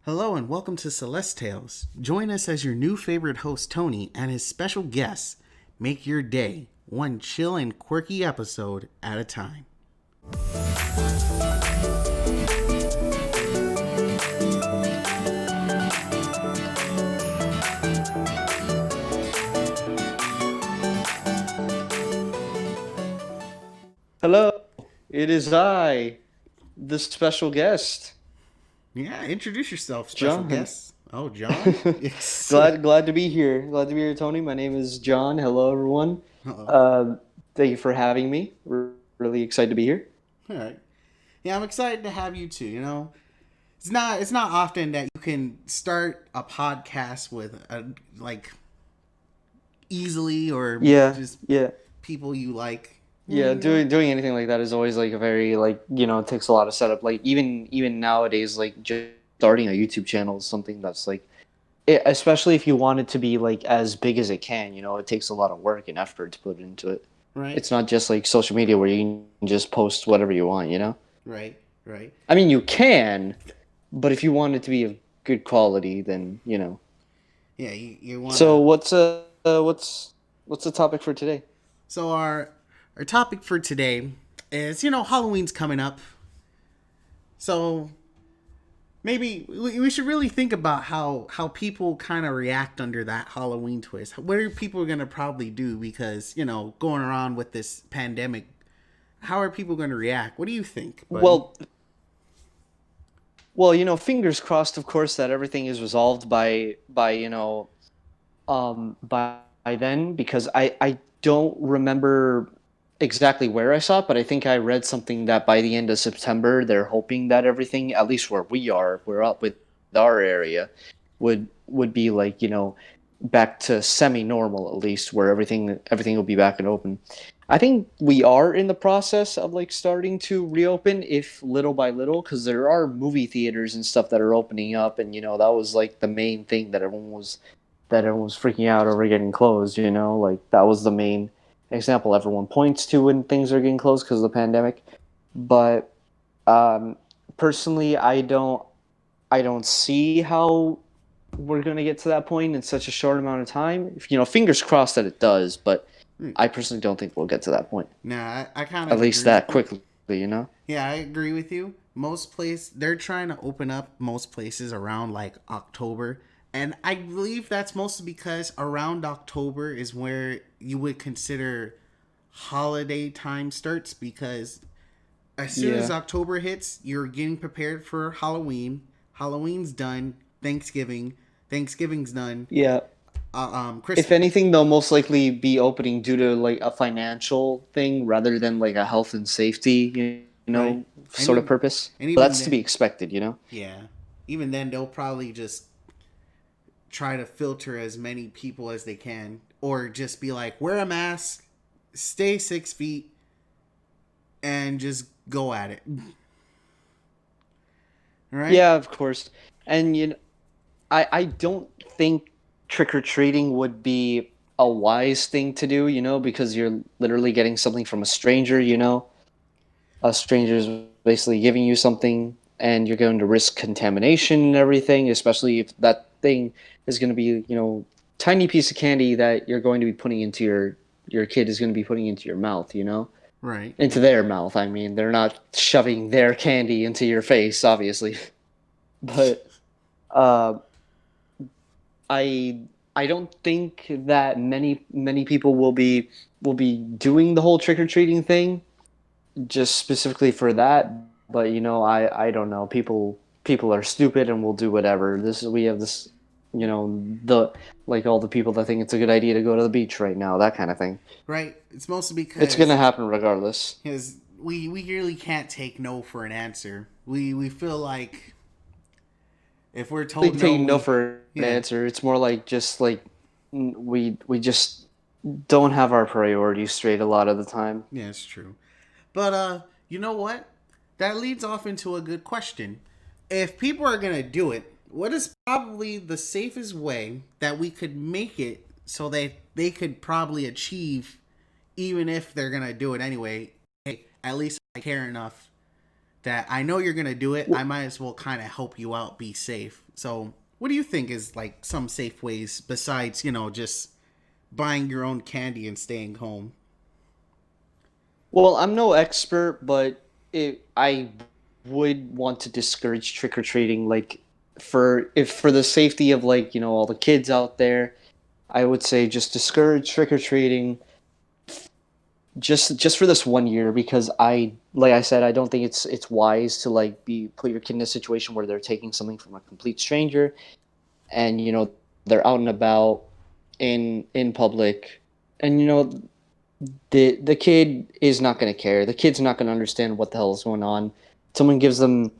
Hello and welcome to Celestales. Join us as your new favorite host, Tony, and his special guests make your day one chill and quirky episode at a time. Hello, it is I, the special guest, Yeah, introduce yourself, special John. guest. Oh, John? Yes. Glad to be here. Glad to be here, Tony. My name is John. Hello, everyone. Uh-oh. Uh, Thank you for having me. We're really excited to be here. All right. Yeah, I'm excited to have you too. It's not often that you can start a podcast with easily or Yeah, just yeah, people you like. yeah. Doing anything like that is always like a very it takes a lot of setup. Like even nowadays, like just starting a YouTube channel is something that's especially if you want it to be like as big as it can. It takes a lot of work and effort to put into it. Right. It's not just like social media where you can just post whatever you want. Right. Right. I mean, you can, but if you want it to be of good quality, then. Yeah, you want So to. what's the topic for today? So our topic for today is Halloween's coming up. So maybe we should really think about how people kind of react under that Halloween twist. What are people going to probably do because, going around with this pandemic, how are people going to react? What do you think, buddy? Well, fingers crossed, of course, that everything is resolved by then, because I don't remember exactly where I saw it, but I think I read something that by the end of September they're hoping that everything, at least where we're up with our area, would be back to semi-normal, at least where everything will be back and open. I think we are in the process of starting to reopen, if little by little, because there are movie theaters and stuff that are opening up, and that was like the main thing that everyone was freaking out over getting closed. Like that was the main example everyone points to when things are getting closed because of the pandemic. But um, personally, I don't see how we're going to get to that point in such a short amount of time. Fingers crossed that it does, but I personally don't think we'll get to that point. Nah, I kind At of least agree. that quickly. Yeah, I agree with you. They're trying to open up most places around like October. And I believe that's mostly because around October is where you would consider holiday time starts, because as soon as Yeah. October hits, you're getting prepared for Halloween. Halloween's done. Thanksgiving's done. Yeah. If Christmas. anything, they'll most likely be opening due to like a financial thing rather than like a health and safety, Right. And sort of even, purpose. and But even that's to be then, expected. yeah. Even then, they'll probably just try to filter as many people as they can, or just be like, wear a mask, stay 6 feet, and just go at it. All right? Yeah, of course. And I don't think trick or treating would be a wise thing to do, because you're literally getting something from a stranger. A stranger's basically giving you something, and you're going to risk contamination and everything, especially if that thing is going to be, tiny piece of candy that you're going to be putting into your kid is going to be putting into your mouth. Right. Into their mouth. I mean, they're not shoving their candy into your face, obviously. But uh, I I don't think that many people will be doing the whole trick or treating thing just specifically for that. But I don't know. People are stupid and will do whatever. We have this, the like all the people that think it's a good idea to go to the beach right now, that kind of thing. Right. It's mostly It's gonna happen regardless. because we really can't take no for an answer. We feel like if we're Really told no, taking no for an yeah. answer. It's more like just like we just don't have our priorities straight a lot of the time. Yeah, it's true. But you know what? That leads off into a good question. If people are gonna do it, what is probably the safest way that we could make it so that they could probably achieve, even if they're gonna do it anyway? Hey, at least I care enough that I know you're gonna do it. I might as well kind of help you out, be safe. So, what do you think is like some safe ways besides just buying your own candy and staying home? Well, I'm no expert, but I would want to discourage trick or treating, like for the safety of all the kids out there. I would say just discourage trick or treating just for this 1 year because like I said, I don't think it's wise to like be put your kid in a situation where they're taking something from a complete stranger and they're out and about in public and the kid is not going to care. The kid's not going to understand what the hell is going on. Someone gives them,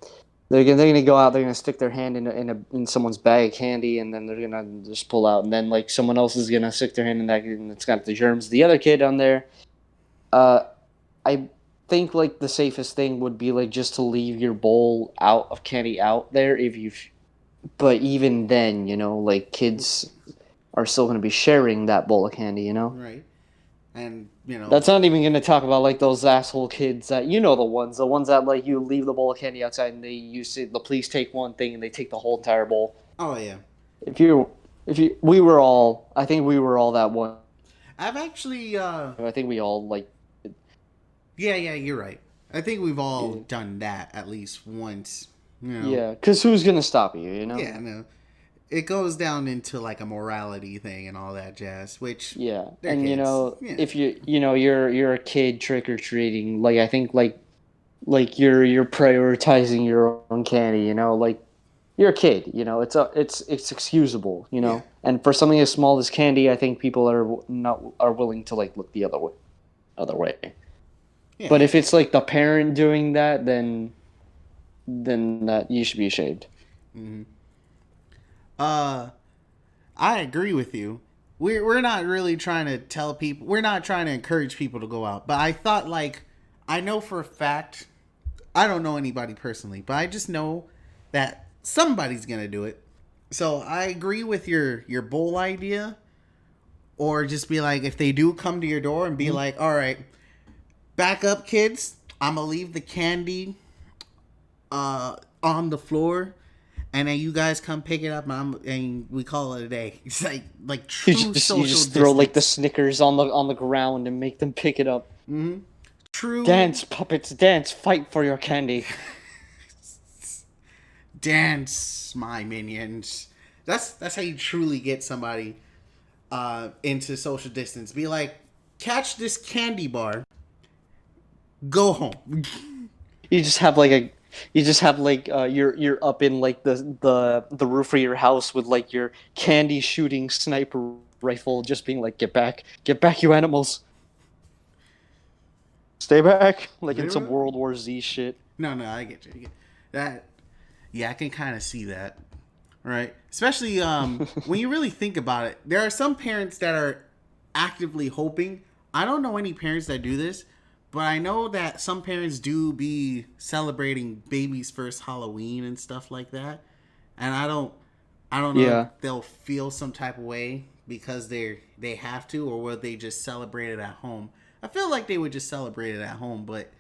they're gonna go out. They're gonna stick their hand in someone's bag of candy, and then they're gonna just pull out. And then like someone else is gonna stick their hand in that, and it's got the germs. The other kid on there, uh, I think like the safest thing would be like just to leave your bowl out of candy out there if you. But even then, like kids are still gonna be sharing that bowl of candy. Right. And That's not even going to talk about like those asshole kids that the ones that like you leave the bowl of candy outside and they use it. The police take one thing and they take the whole entire bowl. oh yeah, If you, we were all, I think we were all that one. I've actually I think we all like. yeah, you're right. I think we've all done that at least once. Yeah, because who's gonna stop you? Yeah, no. It goes down into like a morality thing and all that jazz, which Yeah, they're and kids. if you're a kid trick or treating, like I think like you're prioritizing your own candy. Like you're a kid. It's excusable. Yeah. And for something as small as candy, I think people are willing to like look the other way. Yeah. But if it's like the parent doing that, then that you should be ashamed. Mm-hmm. I agree with you. We're not really trying to tell people. We're not trying to encourage people to go out. But I thought I know for a fact. I don't know anybody personally, but I just know that somebody's gonna do it. So I agree with your bowl idea, or just be like, if they do come to your door and be like, all right, back up, kids. I'm gonna leave the candy on the floor, and then you guys come pick it up, and we call it a day. It's like true social you just throw like the Snickers on the ground and make them pick it up. Mm-hmm. True. Dance, puppets, dance, fight for your candy. Dance, my minions. That's how you truly get somebody into social distance. Be like, catch this candy bar. Go home. You're up in like the roof of your house with like your candy shooting sniper rifle, just being like, get back, you animals, stay back, like in some World War Z shit. No, I get you. That. Yeah, I can kind of see that. Right? Especially when you really think about it. There are some parents that are actively hoping. I don't know any parents that do this, but I know that some parents do be celebrating baby's first Halloween and stuff like that. And I don't know if they'll feel some type of way because they have to, or will they just celebrate it at home? I feel like they would just celebrate it at home, but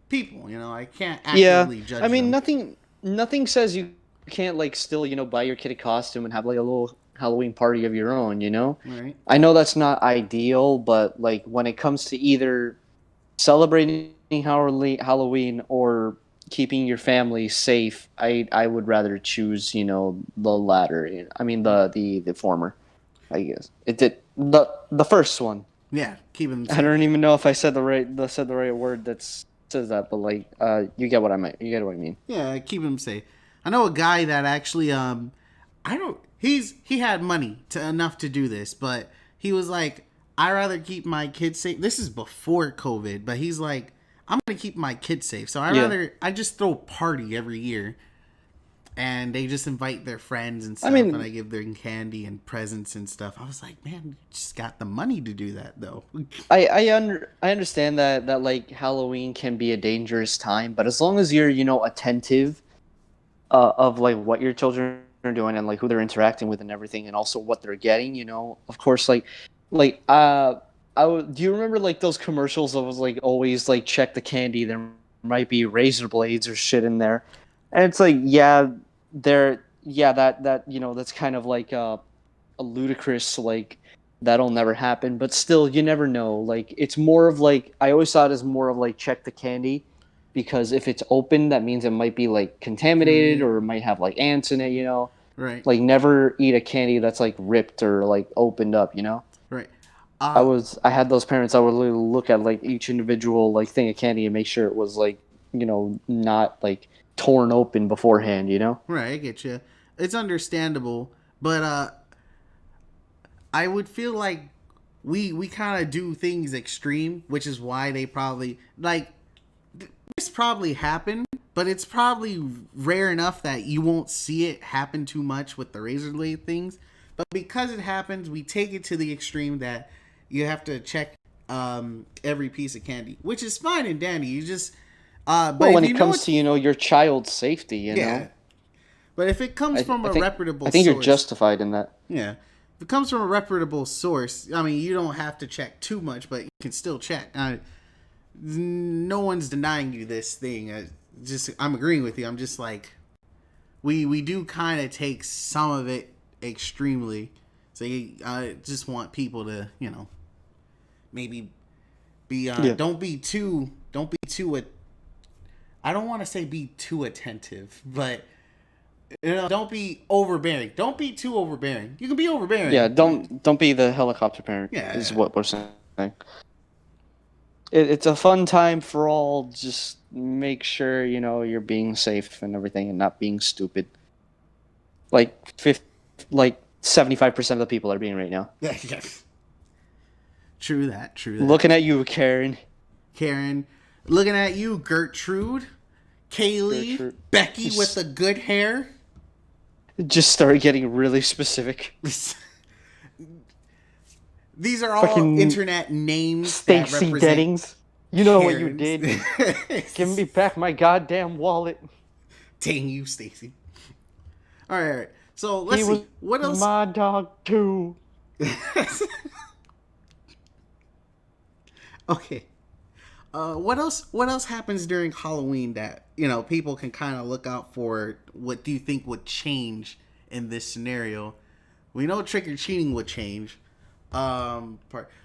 people, I can't actively judge I mean, them. nothing says you can't like still buy your kid a costume and have like a little Halloween party of your own. Right. I know that's not ideal, but like when it comes to either celebrating Halloween or keeping your family safe, I would rather choose the latter. I mean the former. I guess it did the first one. Yeah, keep them safe. I don't even know if I said the right word that says that, but like you get what I mean. You get what I mean. Yeah, keep him safe. I know a guy that actually he had money enough to do this, but he was like, I rather keep my kids safe. This is before COVID, but he's like, I'm gonna keep my kids safe. So I just throw a party every year, and they just invite their friends and stuff, and I give them candy and presents and stuff. I was like, man, you just got the money to do that though. I understand that like Halloween can be a dangerous time, but as long as you're attentive of like what your children are doing and like who they're interacting with and everything, and also what they're getting, of course, do you remember like those commercials that was like always like check the candy, then might be razor blades or shit in there, and it's like, yeah, that's kind of like a ludicrous, like, that'll never happen, but still, you never know. Like, it's more of like, I always thought it as more of like, check the candy, because if it's open, that means it might be like contaminated Yeah. or it might have like ants in it. Right. Like, never eat a candy that's like ripped or like opened up. Right. I Uh, was I had those parents. I would literally look at like each individual like thing of candy and make sure it was like, not like torn open beforehand. right. I get you. It's understandable, but I would feel like we kind of do things extreme, which is why they probably like this probably happened, but it's probably rare enough that you won't see it happen too much with the razor blade things. But because it happens, we take it to the extreme that you have to check every piece of candy, which is fine and dandy. You just but Well, if when you it know comes it's to your child's safety, yeah, but if it comes I from I a think reputable I think you're source, justified in that. yeah, if it comes from a reputable source, I mean, you don't have to check too much, but you can still check. No one's denying you this thing. I'm agreeing with you. I'm just like we do kind of take some of it extremely. So I just want people to maybe be Yeah. don't be too. I don't want to say be too attentive, but don't be overbearing. Don't be too overbearing. You can be Yeah, overbearing. don't be the helicopter parent, is Yeah, what we're saying. It's a fun time for all. Just make sure you're being safe and everything, and not being stupid. Like 75% of the people are being right now. yeah, yeah. True that. True that. Looking at you, Karen. Karen, looking at you, Gertrude, Kaylee, Gertrude. Becky with the good hair. Just started getting really specific. These are all Fucking internet names that Stacy represent Dennings. You know what you Karens. did. Give me back my goddamn wallet. Dang you, Stacy. All right, all right. So He let's was see. What else? my dog too. Okay. What else? What else happens during Halloween that people can kind of look out for? What do you think would change in this scenario? We know trick or treating would change. Well,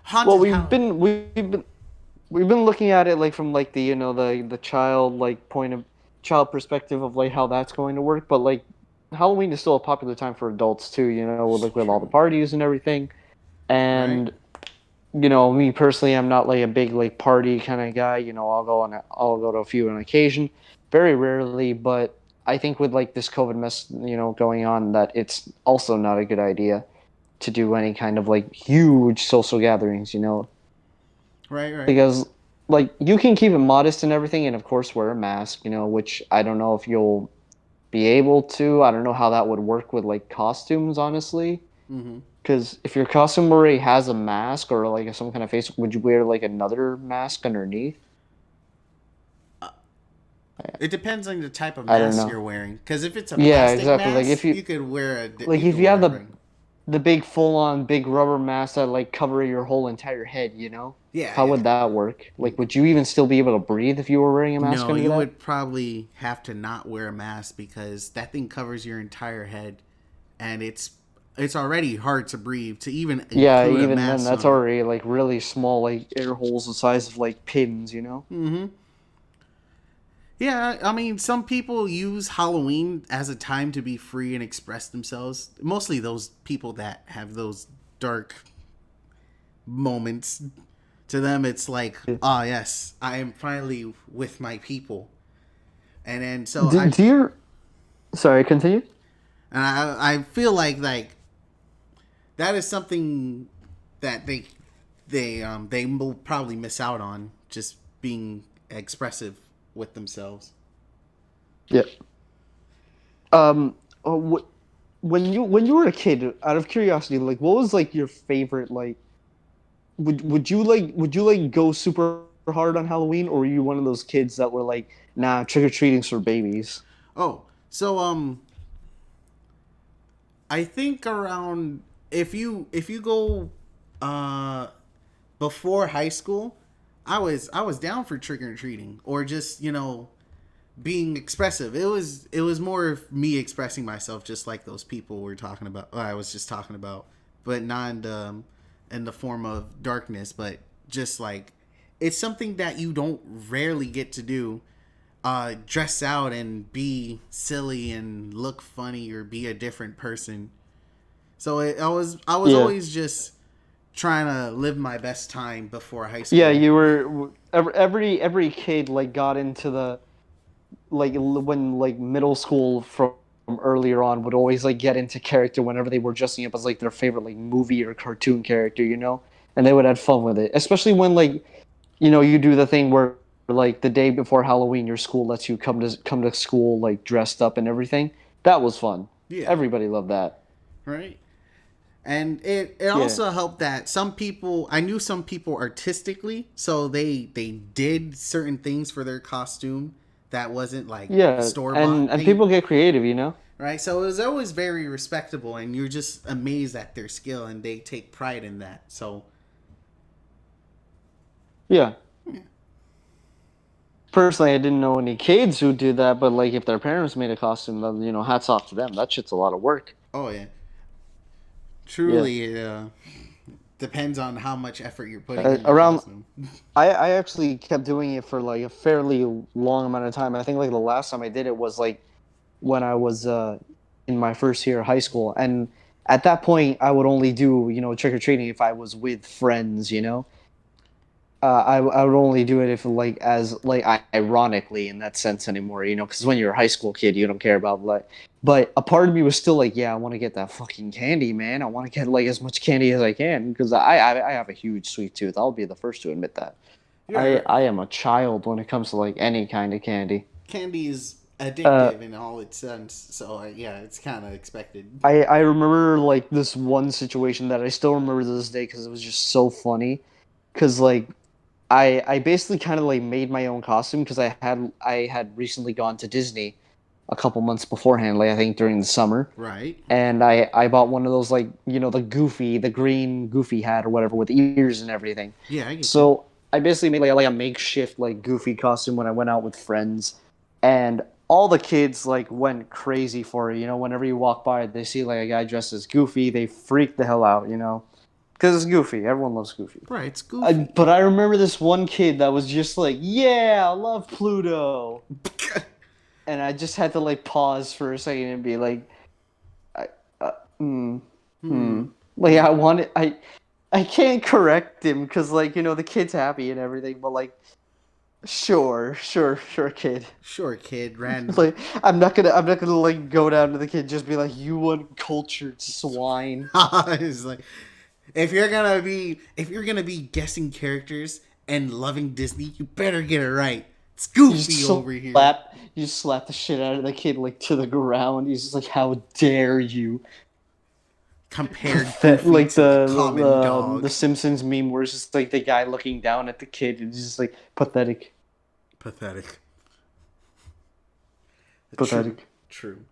Haunted we've house. been we've been we've been looking at it like from like the child like point of child perspective of like how that's going to work, but like Halloween is still a popular time for adults too. With all the True. parties and everything. Right. And me personally, I'm not like a big like party kind of guy. I'll go to a few on occasion, very rarely. But I think with like this COVID mess, going on, that it's also not a good idea to do any kind of like huge social gatherings. Right. Right. Because like you can keep it modest and everything, and of course wear a mask. Which I don't know if you'll be able to. I don't know how that would work with like costumes, honestly. Mm-hmm. Because if your costume already has a mask or like some kind of face, would you wear like another mask underneath? It depends on the type of I don't mask know. you're wearing. Because if it's a Yeah, plastic exactly. Like mask, you could wear like you if could you have wear it. the big full on big rubber mask that like cover your whole entire head. Yeah. How Yeah. would that work? Like, would you even still be able to breathe if you were wearing a mask No, under you that? would probably have to not wear a mask because that thing covers your entire head, and it's already hard to breathe. To even Yeah, include a even then, mask that's on it. already like really small, like air holes the size of like pins. Mm-hmm. Yeah, I mean, some people use Halloween as a time to be free and express themselves. Mostly those people that have those dark moments. To them, it's like, ah, yes, I am finally with my people. And then so Do, I do you? Sorry, continue. and I feel like that is something that they will probably miss out on just being expressive with themselves. Yeah. What when you were a kid, out of curiosity, like what was like your favorite like would you like go super hard on Halloween, or were you one of those kids that were like, nah, trick or treating's for babies? Oh, so I think around if you go uh before high school, I was down for trick or treating or just being expressive. It was more of me expressing myself, just like those people were talking about. I was just talking about, but not in the form of darkness, but just like it's something that you don't rarely get to do. Dress out and be silly and look funny or be a different person. So I was Yeah. always just trying to live my best time before high Yeah, school. you were every kid like got into the when like middle school from earlier on would always like get into character whenever they were dressing up as like their favorite like movie or cartoon character, you know? And they would have fun with it. Especially when like you do the thing where like the day before Halloween your school lets you come to school like dressed up and everything. That was fun. Yeah, Everybody loved that. right. And it Yeah. also helped that some people, I knew some people artistically, so they did certain things for their costume that wasn't like Yeah, store and bought and paint, people get creative, you know? right? So it was always very respectable, and you're just amazed at their skill, and they take pride in that. So Yeah. yeah. Personally, I didn't know any kids who did that, but like if their parents made a costume, then hats off to them. That shit's a lot of work. Oh yeah, Yeah. truly, it depends on how much effort you're putting in the Around costume. I actually kept doing it for like a fairly long amount of time. I think like the last time I did it was like when I was in my first year of high school, and at that point I would only do trick or treating if I was with friends. I would only do it if like as like ironically in that sense anymore, because when you're a high school kid, you don't care about like. But a part of me was still like, yeah, I want to get that fucking candy, man. I want to get like as much candy as I can because I have a huge sweet tooth. I'll be the first to admit that. Yeah, I am a child when it comes to like any kind of candy. candy is Uh, addictive in all its sense, so yeah, it's kind of expected. I remember like this one situation that I still remember to this day because it was just so funny. Because like I basically kind of like made my own costume because I had recently gone to Disney a couple months beforehand, like I think during the summer, Right? and I bought one of those like the green Goofy hat or whatever with ears and everything. Yeah, I get you. So I basically made like a makeshift like Goofy costume when I went out with friends, and all the kids like went crazy for it. Whenever you walk by, they see like a guy dressed as Goofy, they freak the hell out. Because it's Goofy. Everyone loves Goofy. Right, it's goofy. But I remember this one kid that was just like, "Yeah, I love Pluto," and I just had to like pause for a second and be like, I, uh, mm, Hmm. like I can't correct him because like the kid's happy and everything, but like, sure, kid. Sure, kid. Random. Like I'm not gonna like go down to the kid and just be like, "You uncultured swine." It's like if you're gonna be guessing characters and loving Disney, you better get it right. It's You just Goofy over here. slap the shit out of the kid like to the ground. He's just like, "How dare you?" Compared Goofy Like to the common the dog. Simpsons meme where it's just like the guy looking down at the kid and just like pathetic, Pathetic. True. pathetic. True.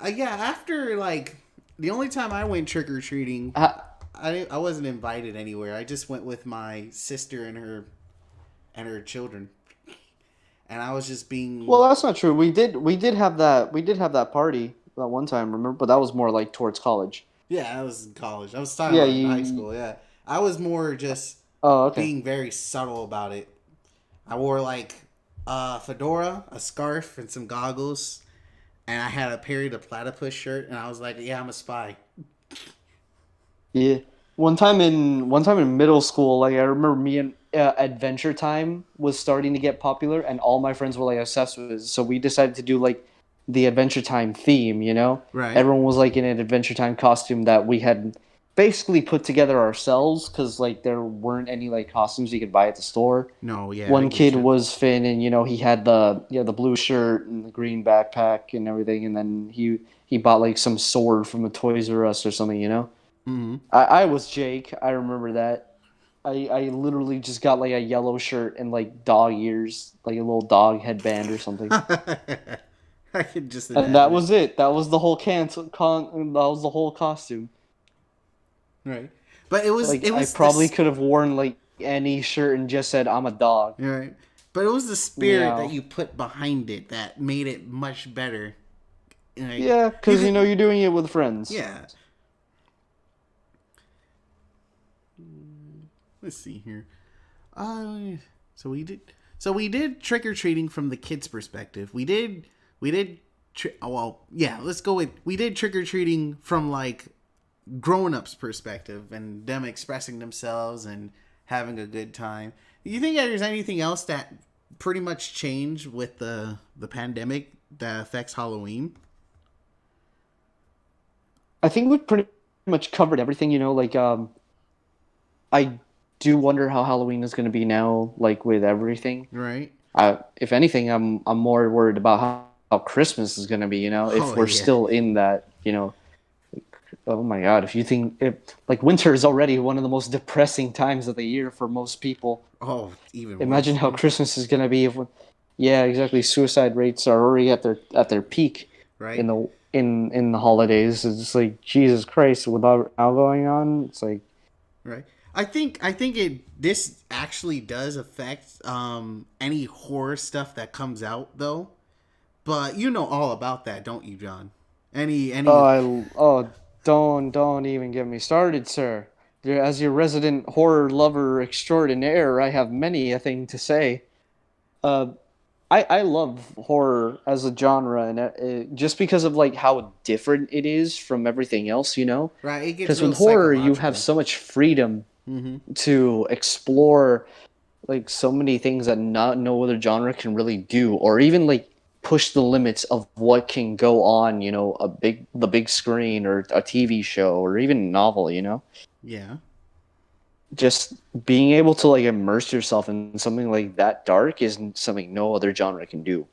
Yeah. After like the only time I went trick or treating, Uh, I wasn't invited anywhere. I just went with my sister and her children, and I was just being. well, that's not true. We did have that party that one time, remember? But that was more like towards college. Yeah, I was in college. I was talking Yeah, about in high you. school. Yeah, I was more just Oh, okay. being very subtle about it. I wore like a fedora, a scarf, and some goggles, and I had a Perry the Platypus shirt, and I was like, "Yeah, I'm a spy." Yeah. One time in middle school, like I remember me and Adventure Time was starting to get popular, and all my friends were like obsessed with it. So we decided to do like the Adventure Time theme. Right. Everyone was like in an Adventure Time costume that we had basically put together ourselves because like there weren't any like costumes you could buy at the store. No, yeah, I One get kid you. was Finn, and he had the blue shirt and the green backpack and everything, and then he bought like some sword from a Toys R Us or something. Mm-hmm. I was Jake. I remember that. I literally just got like a yellow shirt and like dog ears, like a little dog headband or something. I can just And imagine that it. was it. That was the whole that was the whole costume. Right. But it was Like it I was probably this. could have worn like any shirt and just said, "I'm a dog." Right. But it was the spirit that Meow. you put behind it that made it much better. Like Yeah, you because you know could, you're doing it with friends. yeah. Let's see here. Uh, so we did. So we did trick or treating from the kids' perspective. We did. Well, yeah. Let's go with we did trick or treating from like grown ups' perspective and them expressing themselves and having a good time. Do you think there's anything else that pretty much changed with the pandemic that affects Halloween? I think we pretty much covered everything. I do wonder how Halloween is going to be now, like with everything. Right. If anything, I'm more worried about how Christmas is going to be. If Oh we're yeah. still in that, oh my God, if you think like winter is already one of the most depressing times of the year for most people. Oh, even Imagine worse. how Christmas is going to be if, yeah, exactly. Suicide rates are already at their peak Right. in the holidays. It's like Jesus Christ, with all now going on, it's like Right. I think it this actually does affect any horror stuff that comes out though. But you know all about that, don't you, John? oh, Any don't even get me started, sir. As your resident horror lover extraordinaire, I have many a thing to say. Uh, I love horror as a genre, and just because of like how different it is from everything else, right, it gets because real with horror you have psychological. so much freedom Mhm. to explore like so many things that not no other genre can really do, or even like push the limits of what can go on, the big screen or a TV show or even a novel. Yeah. Just being able to like immerse yourself in something like that dark is something no other genre can do.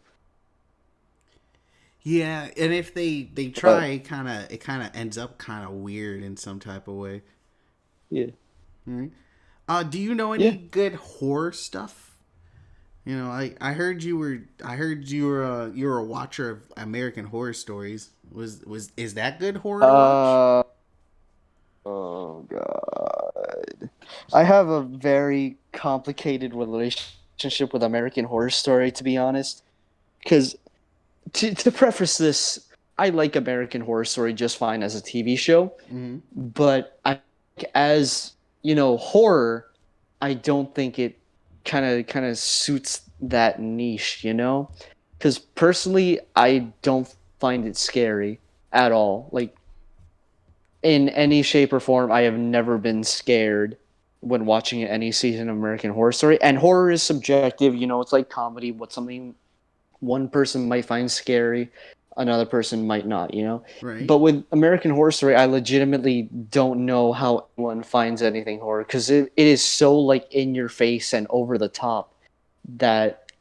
Yeah, and if they But try it kind of ends up kind of weird in some type of way. yeah, Right? Do you know any yeah. good horror stuff? I heard you were a watcher of American Horror Stories. Was is that good horror to watch? Uh oh god. I have a very complicated relationship with American Horror Story, to be honest. Because to preface this, I like American Horror Story just fine as a TV show, Mm-hmm. but I as horror, I don't think it kind of suits that niche. Because personally, I don't find it scary at all. Like in any shape or form, I have never been scared when watching any season of American Horror Story. And horror is subjective. It's like comedy. What something one person might find scary, another person might not. Right. But with American Horror Story, I legitimately don't know how anyone finds anything horror, because it is so like in your face and over the top that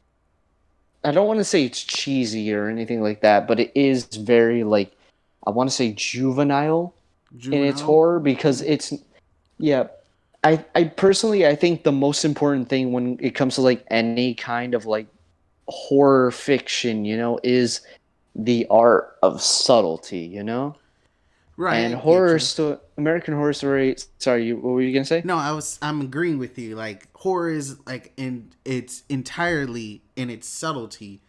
I don't want to say it's cheesy or anything like that, but it is very like, I want to say juvenile in its Juvenile. horror, because it's, yeah. I personally, I think the most important thing when it comes to like any kind of like horror fiction, is the art of subtlety. Right, And I get you. American Horror Story. Sorry, what were you gonna say? No, I'm agreeing with you. Like horror is like in it's entirely in its subtlety.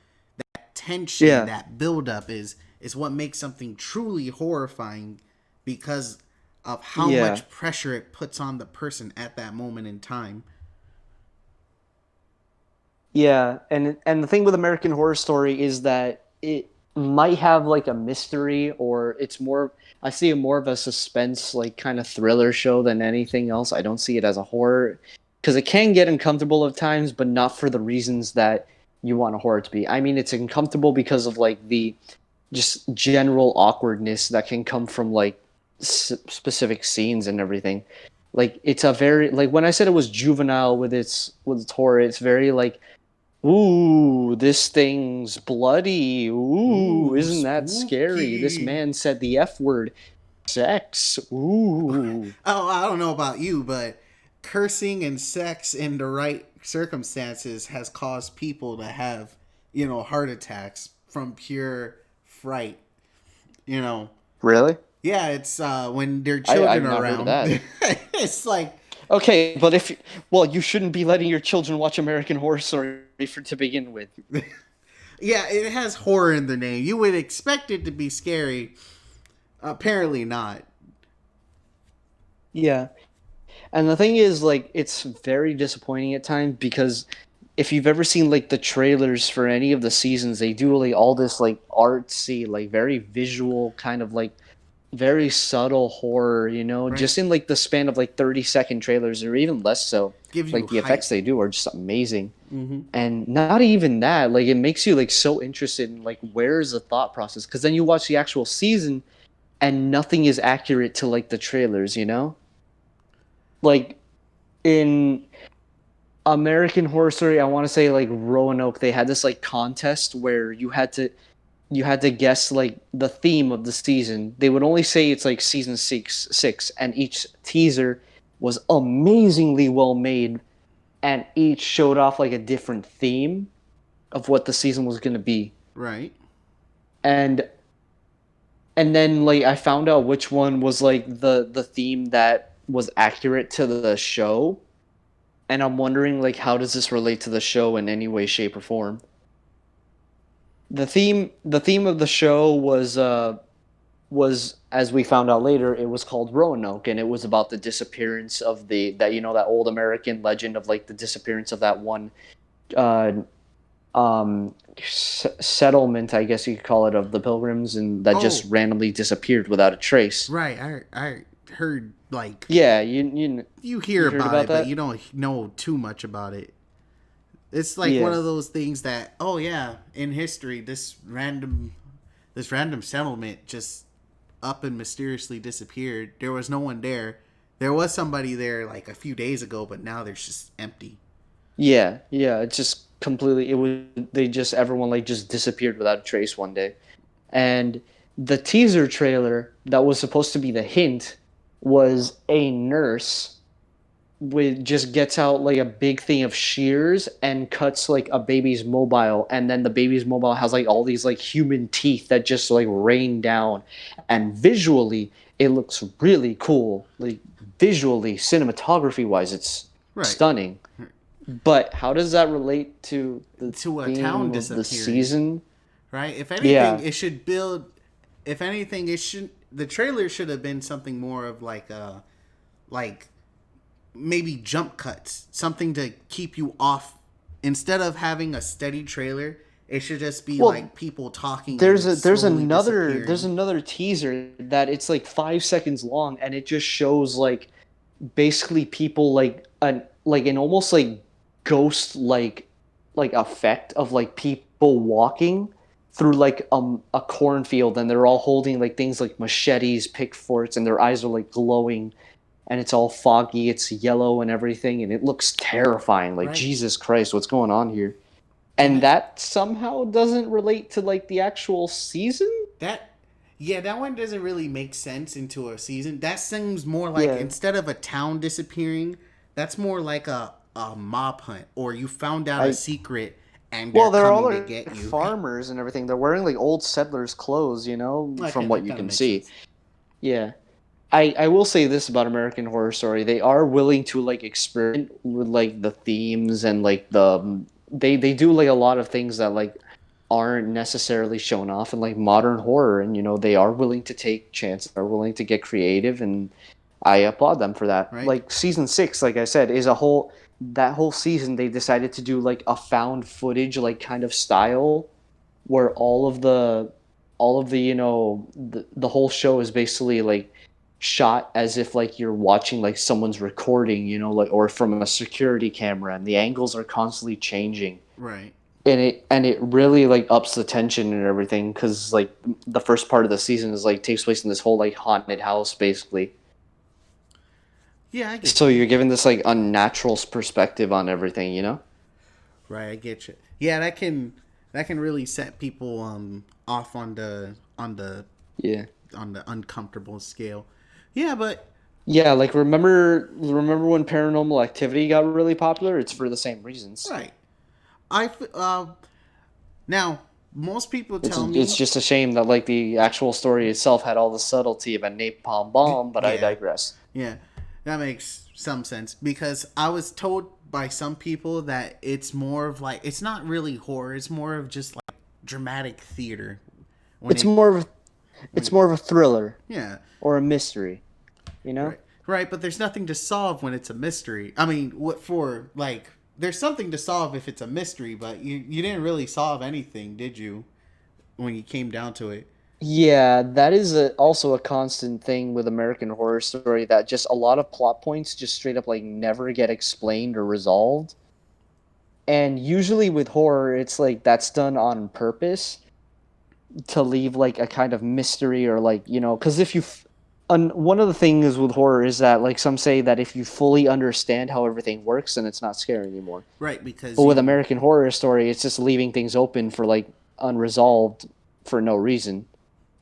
That tension, Yeah, that build up is what makes something truly horrifying because of how yeah, much pressure it puts on the person at that moment in time. yeah. And the thing with American Horror Story is that it might have like a mystery, or it's more. I see it more of a suspense, like kind of thriller show than anything else. I don't see it as a horror, because it can get uncomfortable at times, but not for the reasons that you want a horror to be. I mean, it's uncomfortable because of like the just general awkwardness that can come from like specific scenes and everything. Like it's a very, like when I said it was juvenile with its horror, it's very like, ooh, this thing's bloody. Ooh, Ooh, isn't that scary? This spooky. man said the F word. Sex. Ooh. Oh, I don't know about you, but cursing and sex in the right circumstances has caused people to have, heart attacks from pure fright. You know, Really? yeah, it's when there are I've children not heard of around. that. It's like Okay, but well, you shouldn't be letting your children watch American Horror Story to begin with. Yeah, it has horror in the name. You would expect it to be scary. Apparently not. Yeah. And the thing is, like, it's very disappointing at times because if you've ever seen like the trailers for any of the seasons, they do like all this like artsy, like very visual kind of like very subtle horror, Right. just in like the span of like 30-second trailers or even less so. Gives you Like the hype. effects they do are just amazing. Mm-hmm. And not even that, like it makes you like so interested in like where's the thought process? Because then you watch the actual season and nothing is accurate to like the trailers. Like in American Horror Story, I want to say like Roanoke, they had this like contest where you had to guess like the theme of the season. They would only say it's like season six, and each teaser was amazingly well made, and each showed off like a different theme of what the season was going to be. Right. And then like I found out which one was like the theme that was accurate to the show, and I'm wondering like how does this relate to the show in any way, shape, or form? The theme of the show was, as we found out later, it was called Roanoke, and it was about the disappearance of that old American legend of like the disappearance of that one uh, settlement, I guess you could call it, of the Pilgrims, and that just Oh, randomly disappeared without a trace. right. I heard like Yeah, you you hear you heard about about it, but you that? don't know too much about it. It's like one Yeah, of those things that, oh yeah, in history, this random settlement just up and mysteriously disappeared. There was no one there. There was somebody there like a few days ago, but now there's just empty. yeah. It just completely. It was they just everyone like just disappeared without a trace one day. And the teaser trailer that was supposed to be the hint was a nurse with just gets out like a big thing of shears and cuts like a baby's mobile, and then the baby's mobile has like all these like human teeth that just like rain down, and visually it looks really cool, like visually, cinematography wise, it's Right. stunning. But how does that relate to the To a town theme of the disappearing. season? Right? If anything, Yeah, it should build. If anything, it should. The trailer should have been something more of like maybe jump cuts, something to keep you off. Instead of having a steady trailer, it should just be well, like people talking there's and a there's slowly another there's disappearing. another teaser that it's like 5 seconds long, and it just shows like basically people like an almost like ghost like effect of like people walking through like a cornfield, and they're all holding like things like machetes, pitchforks, and their eyes are like glowing, and it's all foggy, it's yellow and everything, and it looks terrifying, like Right. Jesus Christ, what's going on here? And And that somehow doesn't relate to like the actual season. that yeah, that one doesn't really make sense into a season. That seems more like Yeah, instead of a town disappearing, that's more like a mob hunt or you found out a I secret and they're well, they're all coming to like get you. farmers and everything. They're wearing like old settlers' clothes, Okay, from what that you kind of can makes see. sense. Yeah. I will say this about American Horror Story. They are willing to like experiment with like the themes and like they do like a lot of things that like aren't necessarily shown off in like modern horror, and they are willing to take chances, are willing to get creative, and I applaud them for that. Right? Like season 6, like I said, is a whole that whole season they decided to do like a found footage like kind of style where all of the the whole show is basically like shot as if like you're watching like someone's recording, like, or from a security camera, and the angles are constantly changing, Right. and it really like ups the tension and everything, because like the first part of the season is like takes place in this whole like haunted house basically, Yeah, I get so you. you're given this like unnatural perspective on everything. Right, I get you. Yeah, that can really set people off Yeah. on the uncomfortable scale. Yeah, but Yeah, like remember when Paranormal Activity got really popular? It's for the same reasons. right. I now most people It's tell it's me just a shame that the actual story itself had all the subtlety of a napalm bomb, but I yeah. digress. Yeah. That makes some sense because I was told by some people that it's more of like it's not really horror. It's more of just like dramatic theater. When It's it more of when it's it, more of a thriller yeah, or a mystery, you know? right, right. But there's nothing to solve when it's a mystery. I mean, what for? Like, there's something to solve if it's a mystery, but you didn't really solve anything, did you? When you came down to it. Yeah, that is also a constant thing with American Horror Story that just a lot of plot points just straight up like never get explained or resolved. And usually with horror, it's like that's done on purpose to leave like a kind of mystery or like, because if you one of the things with horror is that like some say that if you fully understand how everything works, then it's not scary anymore. Right, But because with you American Horror Story, it's just leaving things open for like unresolved for no reason.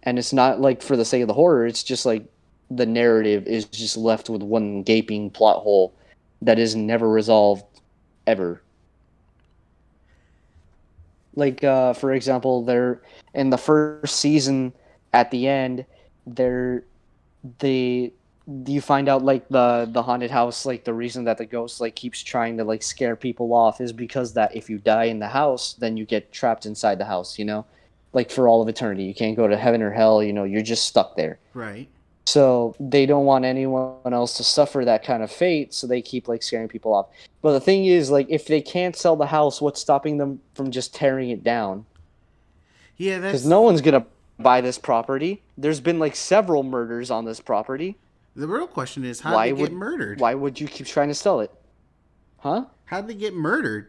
And it's not like for the sake of the horror, it's just like the narrative is just left with one gaping plot hole that is never resolved ever. Like for example, they're in the first season at the end, they're they you find out like the haunted house, like the reason that the ghost like keeps trying to like scare people off is because that if you die in the house, then you get trapped inside the house, like for all of eternity. You can't go to heaven or hell, you're just stuck there. right. So they don't want anyone else to suffer that kind of fate, so they keep like scaring people off. But the thing is, like, if they can't sell the house, what's stopping them from just tearing it down? Yeah, Because that's no one's gonna buy this property. There's been like several murders on this property. the real question is how'd they Why get would murdered? why would you keep trying to sell it? Huh? How'd they get murdered?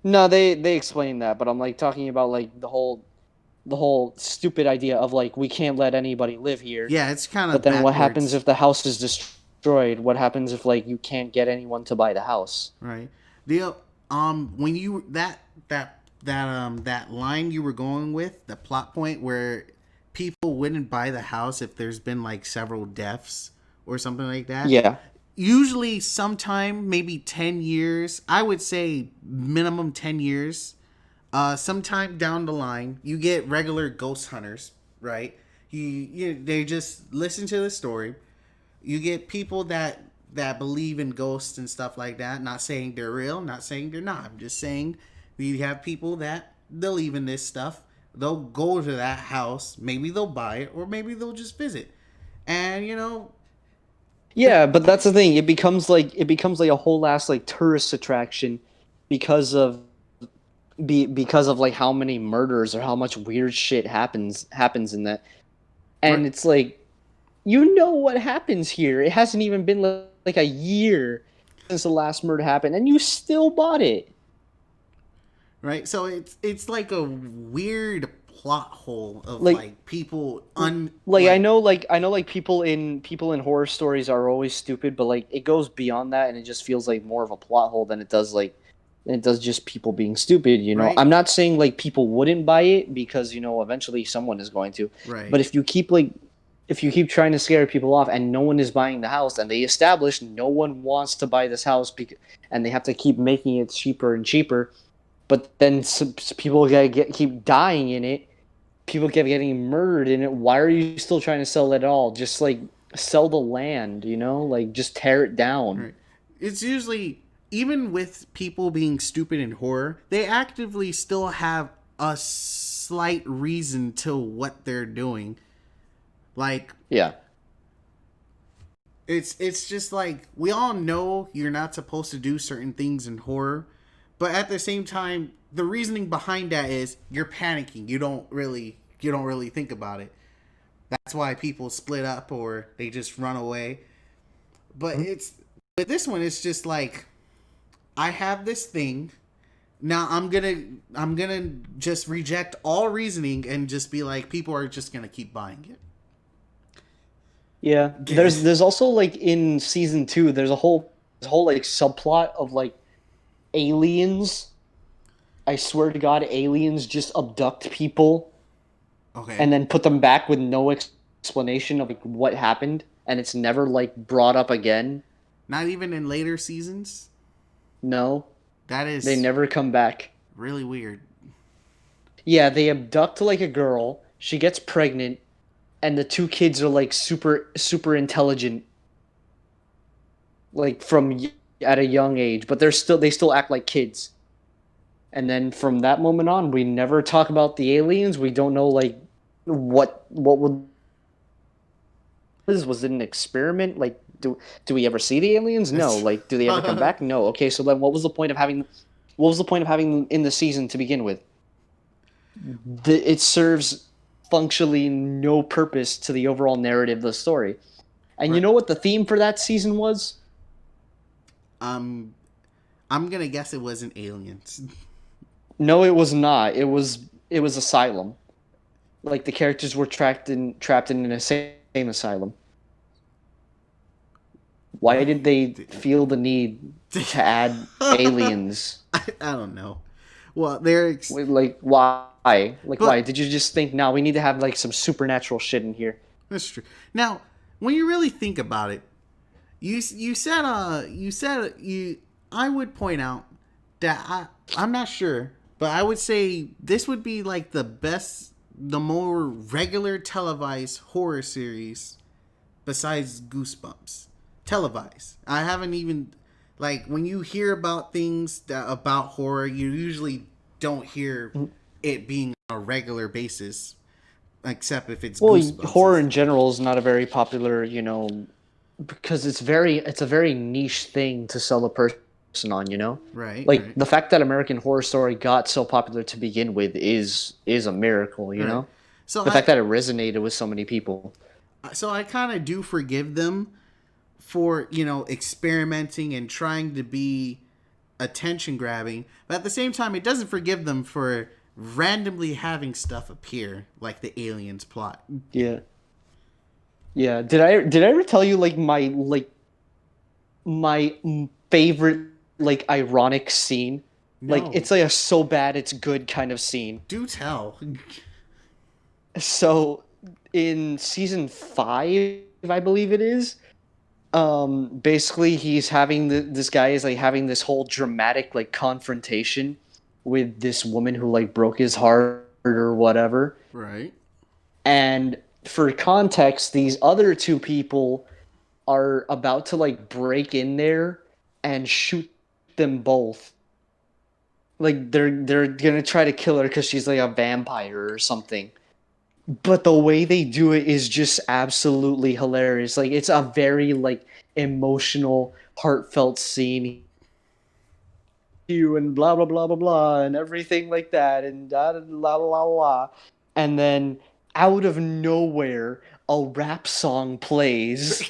No, they explain that, but I'm like talking about like the whole stupid idea of like we can't let anybody live here. Yeah, it's kind But of then what happens backwards. if the house is destroyed? What happens if like you can't get anyone to buy the house? Right. The when you that line you were going with, the plot point where people wouldn't buy the house if there's been like several deaths or something like that. Yeah. Usually sometime maybe 10 years, I would say minimum 10 years. Sometime down the line, you get regular ghost hunters, right? They just listen to the story. You get people that believe in ghosts and stuff like that. Not saying they're real, not saying they're not. I'm just saying we have people that believe in this stuff. They'll go to that house. Maybe they'll buy it, or maybe they'll just visit. And Yeah, but that's the thing. It becomes like a whole ass like tourist attraction because of because of like how many murders or how much weird shit happens in that. And it's like what happens here. It hasn't even been like a year since the last murder happened and you still bought it. right. So it's like a weird plot hole of Like like people like I know people in horror stories are always stupid, but like it goes beyond that and it just feels like more of a plot hole than it does just people being stupid. right, I'm not saying like people wouldn't buy it because eventually someone is going to. right, But if you keep trying to scare people off and no one is buying the house and they establish no one wants to buy this house and they have to keep making it cheaper and cheaper, but then people keep dying in it, people kept getting murdered in it. Why are you still trying to sell it at all? Just like sell the land, like just tear it down. right. It's usually even with people being stupid in horror, they actively still have a slight reason to what they're doing. Like Yeah. it's just like we all know you're not supposed to do certain things in horror, but at the same time, the reasoning behind that is you're panicking. You don't really think about it. That's why people split up or they just run away. But it's with this one, it's just like I have this thing. Now I'm gonna just reject all reasoning and just be like people are just gonna keep buying it. Yeah. There's also like in season 2, there's a whole like subplot of like aliens. I swear to God, aliens just abduct people Okay. and then put them back with no explanation of like what happened, and it's never like brought up again. Not even in later seasons. No, That they is never come back. really weird. Yeah, they abduct like a girl. She gets pregnant, and the two kids are like super super intelligent. like at a young age, but they still act like kids. And then from that moment on, we never talk about the aliens. We don't know like what was it an experiment? Like do we ever see the aliens? No. Like do they ever come back? No. Okay, so then what was the point of having them in the season to begin with? It serves functionally no purpose to the overall narrative of the story. And you Right. know what the theme for that season was? Um, I'm gonna guess it wasn't aliens. No, it was not. It was asylum. Like the characters were trapped in an insane asylum. Why Why? did they feel the need to add aliens? I don't know. Well, they're Like why? Like why? but Did you just think now we need to have like some supernatural shit in here? that's true. Now, when you really think about it, you said you I would point out that I'm not sure, but I would say this would be like the more regular televised horror series besides Goosebumps. Televised. I haven't even like when you hear about things about horror, you usually don't hear it being on a regular basis, except if it's Well, Goosebumps and horror in stuff. general is not a very popular, because it's a very niche thing to sell a person on, you know? Right, Like right, the fact that American Horror Story got so popular to begin with is a miracle, you right. know? So The fact that it resonated with so many people. I kind of do forgive them for experimenting and trying to be attention grabbing, but at the same time, it doesn't forgive them for randomly having stuff appear like the aliens plot. Yeah. Yeah. Did I ever tell you like my favorite like ironic scene? Like No, it's like a so bad it's good kind of scene. do tell. So in season 5, I believe it is, basically he's having this guy is like having this whole dramatic like confrontation with this woman who like broke his heart or whatever. Right. And for context, these other two people are about to like break in there and shoot them both. Like they're gonna try to kill her because she's like a vampire or something. But the way they do it is just absolutely hilarious. Like it's a very like emotional, heartfelt scene. You and blah blah blah blah blah and everything like that and da da la la la, and then out of nowhere a rap song plays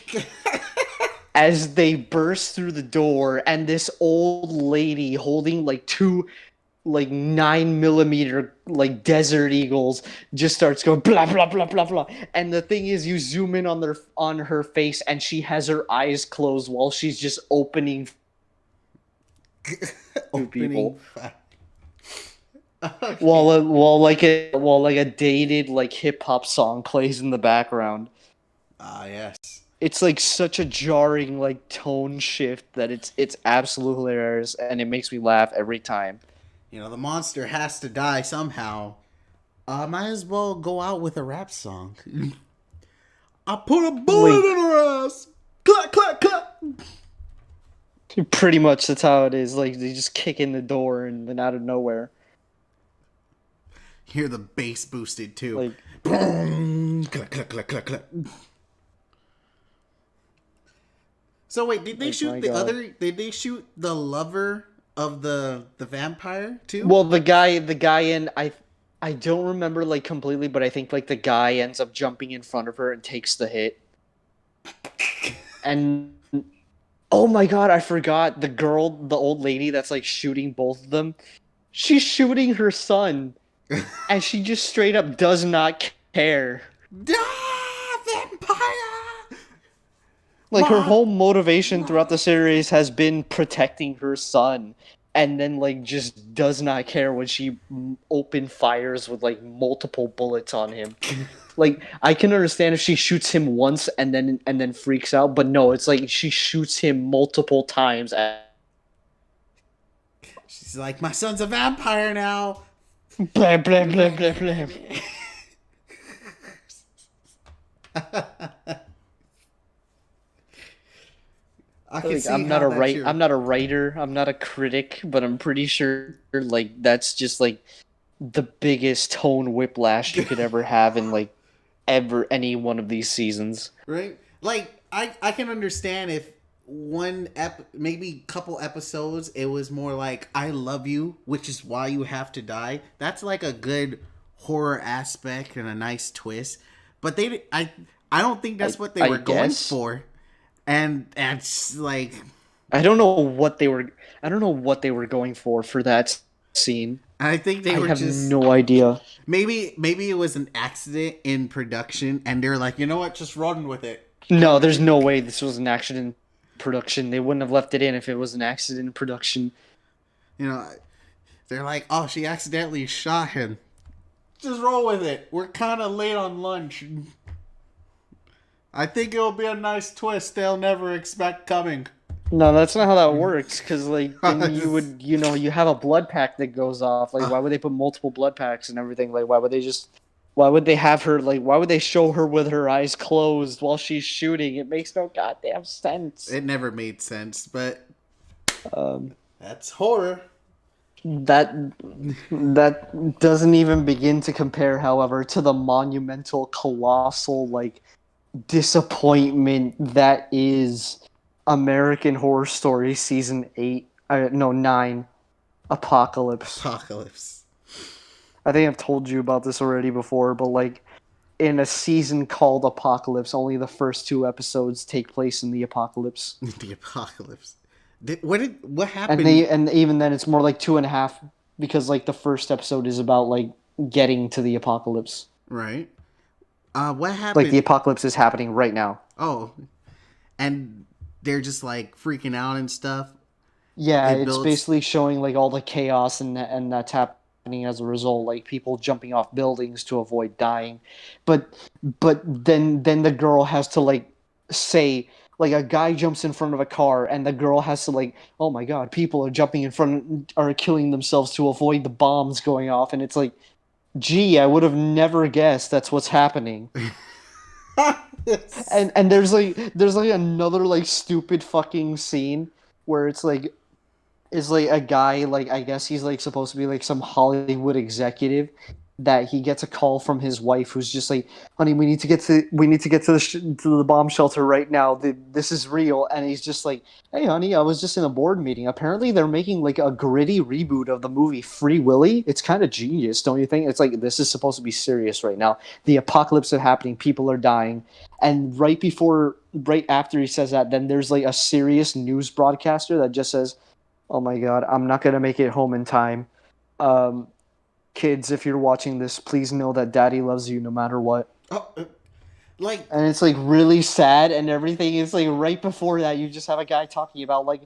as they burst through the door, and this old lady holding like two like 9 millimeter like desert eagles just starts going blah blah blah blah blah. And the thing is, you zoom in on her face, and she has her eyes closed while she's just opening to Opening people fire. Okay. while like a dated like hip hop song plays in the background. Ah, yes. It's like such a jarring like tone shift that it's absolutely hilarious, and it makes me laugh every time. The monster has to die somehow. Might as well go out with a rap song. I put a bullet Like in her ass. Clack, clack, clack. pretty much that's how it is. Like they just kick in the door and then out of nowhere. Hear the bass boosted too. Like Boom. Clack, clack, clack, clack, clack. So wait, did they like shoot my the god. other? Did they shoot the lover of the vampire too? Well, the guy in I don't remember like completely, but I think like the guy ends up jumping in front of her and takes the hit. And oh my god, I forgot the old lady that's like shooting both of them. She's shooting her son, and she just straight up does not care. Ah, vampire! Like her Ma, whole motivation ma. throughout the series has been protecting her son, and then like just does not care when she open fires with like multiple bullets on him. Like I can understand if she shoots him once and then freaks out, but no, it's like she shoots him multiple times. She's like, my son's a vampire now. Blah blah blah blah blah. I can Like see how that's your. I'm not a writer, I'm not a critic, but I'm pretty sure like that's just like the biggest tone whiplash you could ever have in like ever any one of these seasons. Right? Like I can understand if maybe couple episodes it was more like I love you, which is why you have to die. That's like a good horror aspect and a nice twist. But I don't think that's what they I were going guess for. And it's like I don't know what they were I don't know what they were going for that scene. I think they I were have just no idea. maybe it was an accident in production and they're like, you know what, just run with it. No, there's no way this was an accident in production. They wouldn't have left it in if it was an accident in production. You know, they're like, oh, she accidentally shot him. Just roll with it. We're kind of late on lunch. I think it'll be a nice twist they'll never expect coming. No, that's not how that works. Because like then you would, you have a blood pack that goes off. Like, why would they put multiple blood packs and everything? Like, why would they have her? Like, why would they show her with her eyes closed while she's shooting? It makes no goddamn sense. It never made sense, but Um, that's horror. that doesn't even begin to compare, however, to the monumental, colossal, like disappointment that is American Horror Story season 8. No, 9. Apocalypse. Apocalypse. I think I've told you about this already before, but like in a season called Apocalypse, only the first 2 episodes take place in the apocalypse. The apocalypse. What happened? And even then it's more like 2.5 because like the first episode is about like getting to the apocalypse. Right. What happened? Like the apocalypse is happening right now. Oh, and they're just like freaking out and stuff. Yeah, it's basically showing like all the chaos and that's happening as a result, like people jumping off buildings to avoid dying. But then the girl has to like say, like a guy jumps in front of a car and the girl has to like, oh my god, people are jumping in front, are killing themselves to avoid the bombs going off, and it's like, gee, I would have never guessed that's what's happening. and there's like another like stupid fucking scene where it's like a guy, like I guess he's like supposed to be like some Hollywood executive, that he gets a call from his wife who's just like, honey, we need to get to the bomb shelter right now. This is real. And he's just like, hey honey, I was just in a board meeting. Apparently they're making like a gritty reboot of the movie Free Willy. It's kind of genius, don't you think? It's like, this is supposed to be serious right now. The apocalypse is happening, people are dying. And right after he says that, then there's like a serious news broadcaster that just says, oh my god, I'm not gonna make it home in time. Kids, if you're watching this, please know that Daddy loves you no matter what. Oh, like, and it's like really sad and everything. It's like right before that, you just have a guy talking about like,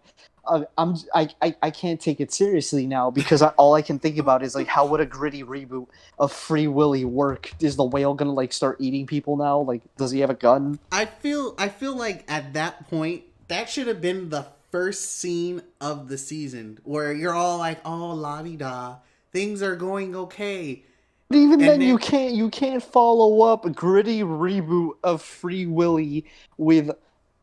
I can't take it seriously now because all I can think about is like, how would a gritty reboot of Free Willy work? Is the whale gonna like start eating people now? Like, does he have a gun? I feel like at that point that should have been the first scene of the season where you're all like, oh, la-di-da, things are going okay. But even then, you can't follow up a gritty reboot of Free Willy with,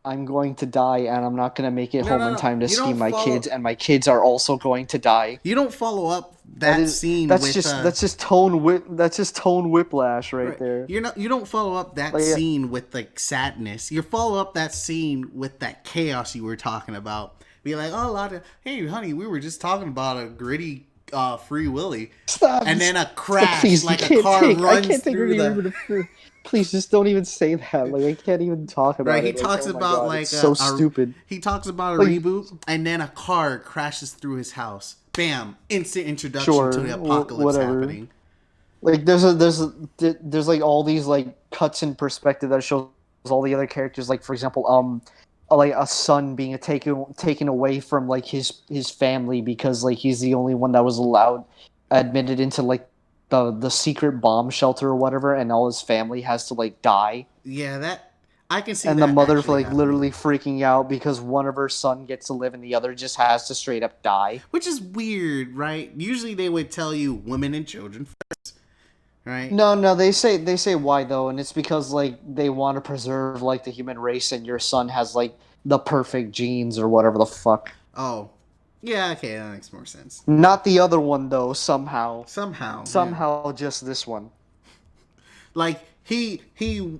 I'm going to die and I'm not going to make it home in time to see my kids, and my kids are also going to die. You don't follow up that scene that's with... That's just tone whiplash right there. You don't follow up that scene with like sadness. You follow up that scene with that chaos you were talking about. Be like, oh, hey honey, we were just talking about a gritty Free Willy. Stop. And then a crash, please, like a car runs through the... Please, just don't even say that. Like, I can't even talk about it. Right, he talks about like... so stupid. He talks about a reboot, and then a car crashes through his house. Bam! Instant introduction to the apocalypse happening. Like, there's like all these like cuts in perspective that shows all the other characters. Like, for example, like a son being taken away from like his family because like he's the only one that was admitted into like the secret bomb shelter or whatever, and all his family has to like die. Yeah, that I can see. And the mother like literally freaking out because one of her son gets to live and the other just has to straight up die. Which is weird, right? Usually they would tell you women and children first. right? No, they say why though, and it's because like they want to preserve like the human race, and your son has like the perfect genes or whatever the fuck. Oh, yeah, okay, that makes more sense. Not the other one though. Somehow, Somehow, yeah. somehow, just this one. Like he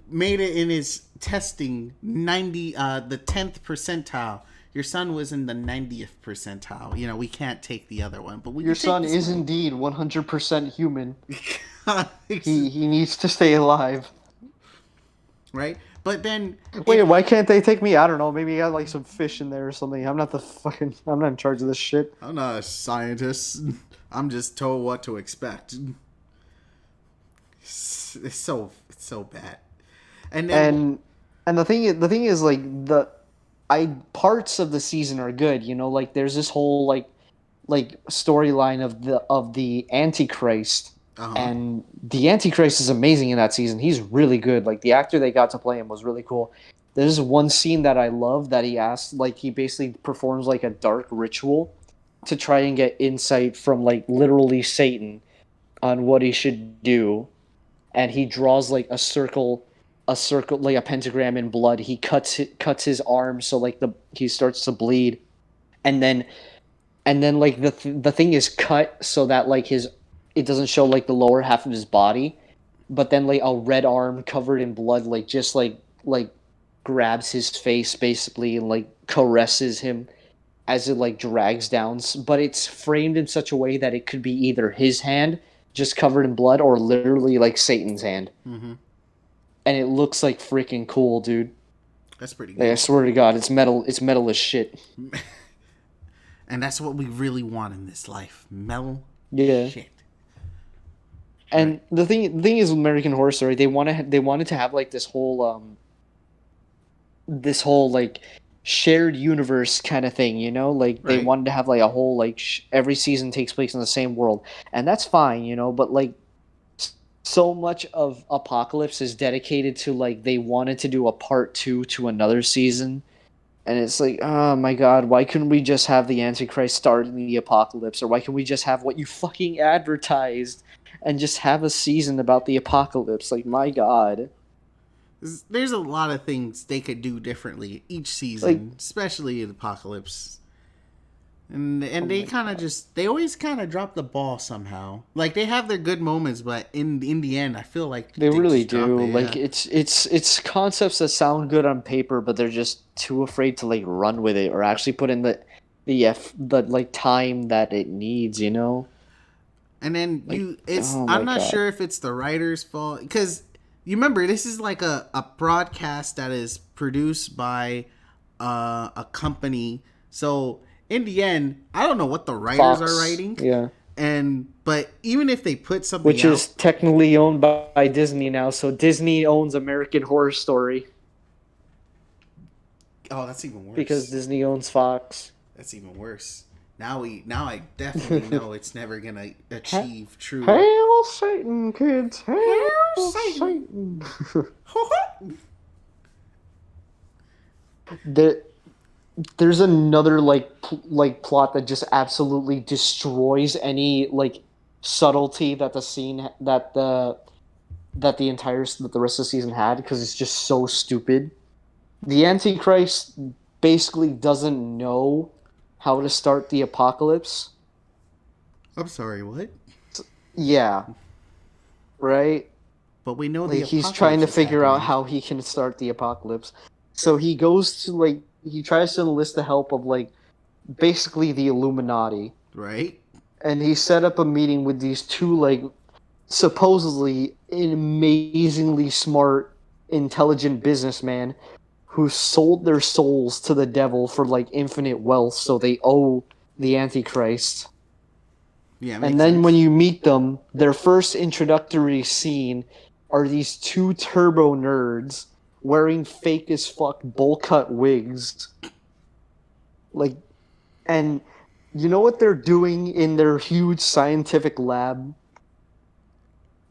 made it in his testing 90 the 10th percentile. Your son was in the 90th percentile. You know, we can't take the other one, but we Your can take son this is one. indeed 100% human. He needs to stay alive. Right? But then Wait, why can't they take me? I don't know. Maybe I got like some fish in there or something. I'm not in charge of this shit. I'm not a scientist. I'm just told what to expect. It's so bad. And then And the thing is like the I parts of the season are good, you know, like there's this whole like storyline of the Antichrist, uh-huh. and the Antichrist is amazing in that season. He's really good. Like the actor they got to play him was really cool. There's one scene that I love that he asked, like he basically performs like a dark ritual to try and get insight from like literally Satan on what he should do, and he draws like a circle like a pentagram in blood. He cuts his arm so like he starts to bleed, and then like the thing is cut so that like his it doesn't show like the lower half of his body, but then like a red arm covered in blood like just like grabs his face basically and like caresses him as it like drags down, but it's framed in such a way that it could be either his hand just covered in blood or literally like Satan's hand, Mm-hmm. and it looks like freaking cool, dude. That's pretty Like, I good. swear to God, it's metal. It's metal as shit. And that's what we really want in this life. Metal Yeah. shit. Right. And the thing is with American Horror Story, they wanted to have like this whole like shared universe kind of thing, you know? Like they Right. wanted to have like a whole like every season takes place in the same world, and that's fine, you know. But like so much of Apocalypse is dedicated to like they wanted to do a part two to another season. And it's like, oh my god, why couldn't we just have the Antichrist start in the apocalypse? Or why can't we just have what you fucking advertised and just have a season about the apocalypse? Like, my god. There's a lot of things they could do differently each Like, season, especially in Apocalypse. And oh they my kind of god. just they always kind of drop the ball somehow. Like they have their good moments, but in the end, I feel like They they really just drop do. it. Like, Yeah. it's concepts that sound good on paper, but they're just too afraid to, like, run with it or actually put in the like, time that it needs, you know? And then Like, it's oh I'm my not god. sure if it's the writer's fault because you remember this is like a broadcast that is produced by a company. So in the end, I don't know what the writers are Fox, writing, yeah. and but even if they put something Which is out, technically owned by Disney now. So Disney owns American Horror Story oh, that's even because worse. Disney owns Fox. That's even worse. Now I definitely know it's never gonna achieve true. Hail Satan, kids! Hail Hail Satan! Satan! there, there's another like plot that just absolutely destroys any like subtlety that the scene that the rest of the season had because it's just so stupid. The Antichrist basically doesn't know how to start the apocalypse. I'm sorry, what? Yeah, right? But we know the Like he's trying apocalypse to is figure out happening. how he can start the apocalypse. So he goes to like he tries to enlist the help of like basically the Illuminati. Right? And he set up a meeting with these two like supposedly amazingly smart intelligent businessmen who sold their souls to the devil for like infinite wealth, so they owe the Antichrist. Yeah, And makes then when sense. you meet them, their first introductory scene are these two turbo nerds wearing fake as fuck bowl cut wigs. Like, and you know what they're doing in their huge scientific lab?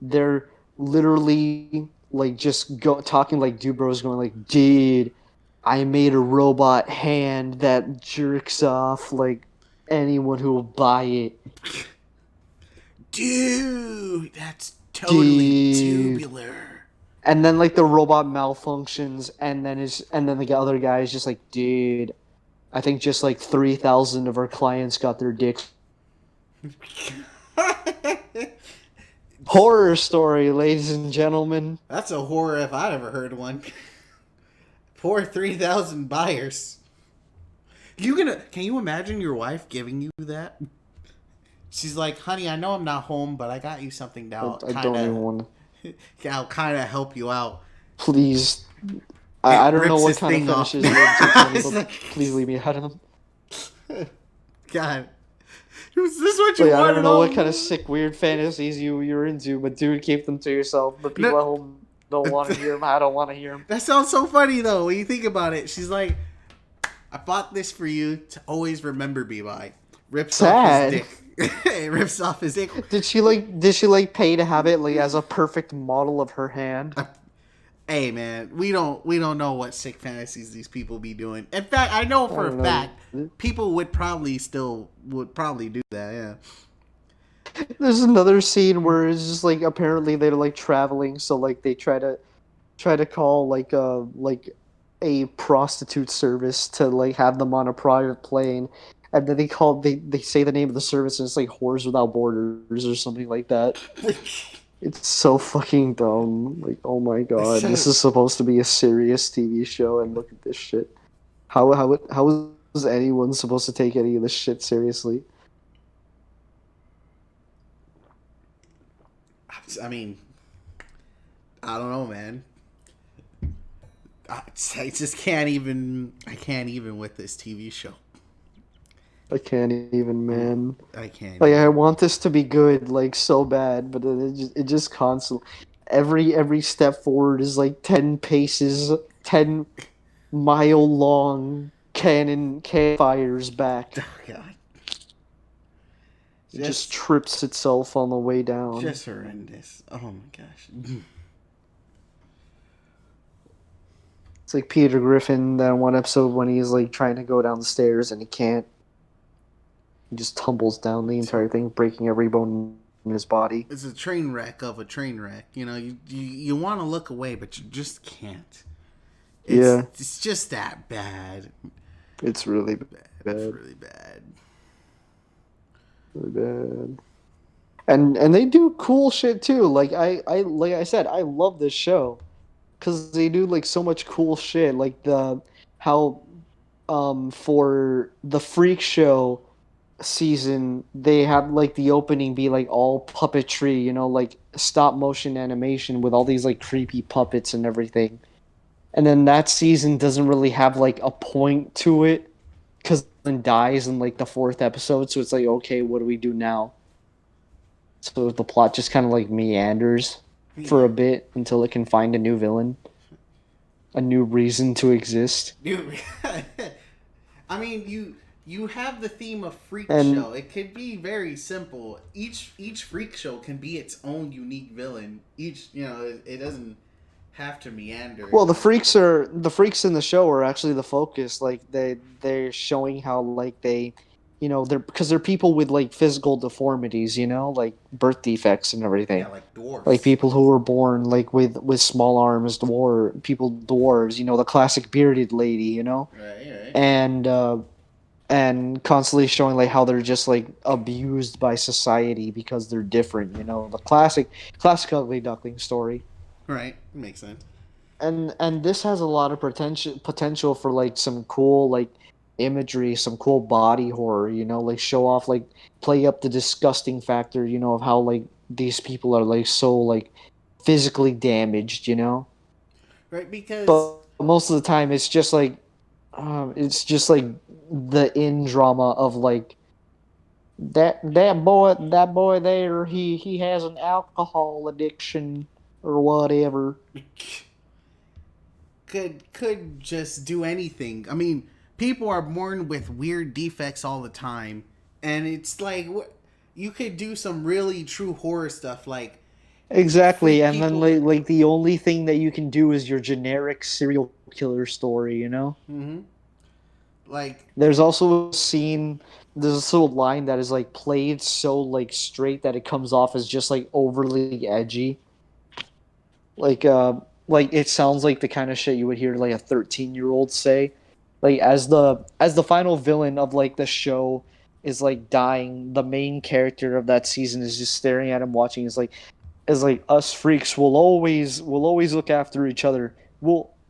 They're literally like just talking like Dubro's going like, dude, I made a robot hand that jerks off like anyone who will buy it. Dude, that's Totally Dude. tubular. And then like the robot malfunctions, and then the other guy is just like, dude, I think just like 3,000 of our clients got their dicks. Horror story, ladies and gentlemen. That's a horror if I'd ever heard one. Poor 3,000 buyers. Can you imagine your wife giving you that? She's like, honey, I know I'm not home, but I got you something now. I don't even want to. I'll kind of help you out. Please. It I don't know rips what his kind of thing off. fetishes you're into, It's but like- please leave me out of them. God. Is this what you Like, I wanted? don't know what kind of sick, weird fantasies you're into, but dude, keep them to yourself. The people No. at home don't want to hear them. I don't want to hear them. That sounds so funny, though, when you think about it. She's like, I bought this for you to always remember me by. Rips Sad. off his dick. It rips off his dick. Did she like pay to have it like as a perfect model of her hand? Hey man, we don't know what sick fantasies these people be doing. In fact, I know for a fact people would probably do that. Yeah. There's another scene where it's just like apparently they're like traveling, so like they try to call like a prostitute service to like have them on a private plane, and then they say the name of the service and it's like Whores Without Borders or something like that. It's so fucking dumb. Like, oh my god, this is supposed to be a serious TV show, and look at this shit. How is anyone supposed to take any of this shit seriously? I mean, I don't know, man. I just can't even. I can't even with this TV show. I can't even, man. I can't. Like, I want this to be good, like, so bad, but it just constantly... Every step forward is, like, 10 paces, 10 mile-long cannon fires back. Oh, God. It just trips itself on the way down. Just horrendous. Oh, my gosh. It's like Peter Griffin, that one episode when he's, like, trying to go down the stairs and he can't. He just tumbles down the entire thing, breaking every bone in his body. It's a train wreck of a train wreck. You know, you want to look away, but you just can't. It's just that bad. It's really bad. It's really bad. Really bad. And they do cool shit too. Like I said, I love this show because they do like so much cool shit. Like how for the Freak Show season they have like the opening be like all puppetry, you know, like stop motion animation with all these like creepy puppets and everything. And then that season doesn't really have like a point to it because then dies in like the 4th episode, so it's like, okay, what do we do now? So the plot just kind of like meanders for a bit until it can find a new villain, a new reason to exist. I mean, you have the theme of Freak Show. It could be very simple. Each Freak Show can be its own unique villain. It doesn't have to meander. Well, the freaks in the show are actually the focus. Like they're showing how like they, you know, they're people with like physical deformities, you know, like birth defects and everything. Yeah, like dwarves. Like people who were born like with small arms, dwarves, you know, the classic bearded lady, you know. Right. And constantly showing like how they're just like abused by society because they're different, you know, the classic ugly duckling story. Right, makes sense. And this has a lot of potential for like some cool like imagery, some cool body horror, you know, like show off, like play up the disgusting factor, you know, of how like these people are like so like physically damaged, you know. Right, because but most of the time it's just like the in drama of like that boy there, he has an alcohol addiction or whatever. Could just do anything. I mean, people are born with weird defects all the time, and it's like you could do some really true horror stuff, like exactly. And then like the only thing that you can do is your generic serial killer story, you know. Mm-hmm. Like, There's also a scene. There's also a line that is like played so like straight that it comes off as just like overly edgy. Like like it sounds like the kind of shit you would hear like a 13-year-old say. Like as the final villain of like the show is like dying, the main character of that season is just staring at him watching. Is like us freaks will always look after each other.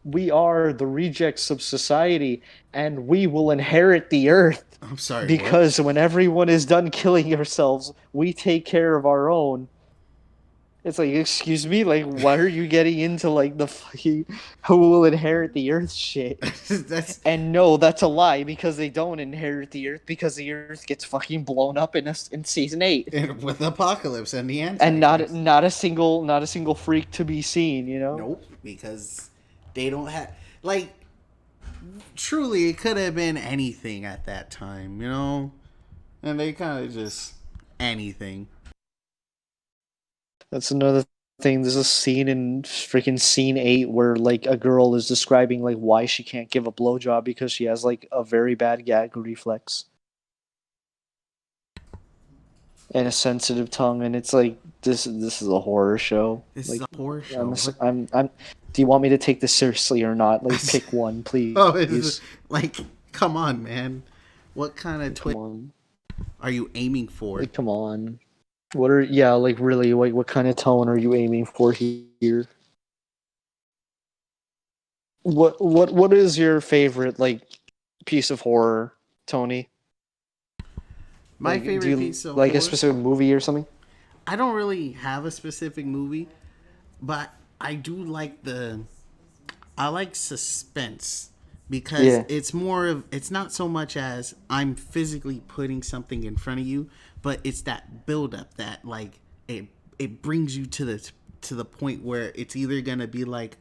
We are the rejects of society, and we will inherit the earth I'm sorry, what? because when everyone is done killing ourselves, we take care of our own. It's like, excuse me, like, why are you getting into like the fucking who will inherit the earth shit? That's And no, that's a lie because they don't inherit the earth because the earth gets fucking blown up in season 8, with Apocalypse and the and not Antichrist. not a single freak to be seen. You know. Nope, because they don't have like truly it could have been anything at that time, you know? And they kind of just anything. That's another thing. There's a scene in freaking scene 8 where like a girl is describing like why she can't give a blowjob because she has like a very bad gag reflex and a sensitive tongue, and it's like this is a horror show. This is Like, a horror show. I'm What? I'm. Do you want me to take this seriously or not? Like, pick one, Oh, it's please. like, come on, man. What kind of Like, come twist on. are you aiming for? Like, come on. What are like really like what kind of tone are you aiming for here? What is your favorite like piece of horror, Tony? My Like, do favorite you piece of like a horror. specific movie or something? I don't really have a specific movie, but I do like I like suspense because Yeah, it's more of it's not so much as I'm physically putting something in front of you, but it's that build up that like it brings you to the point where it's either gonna be like,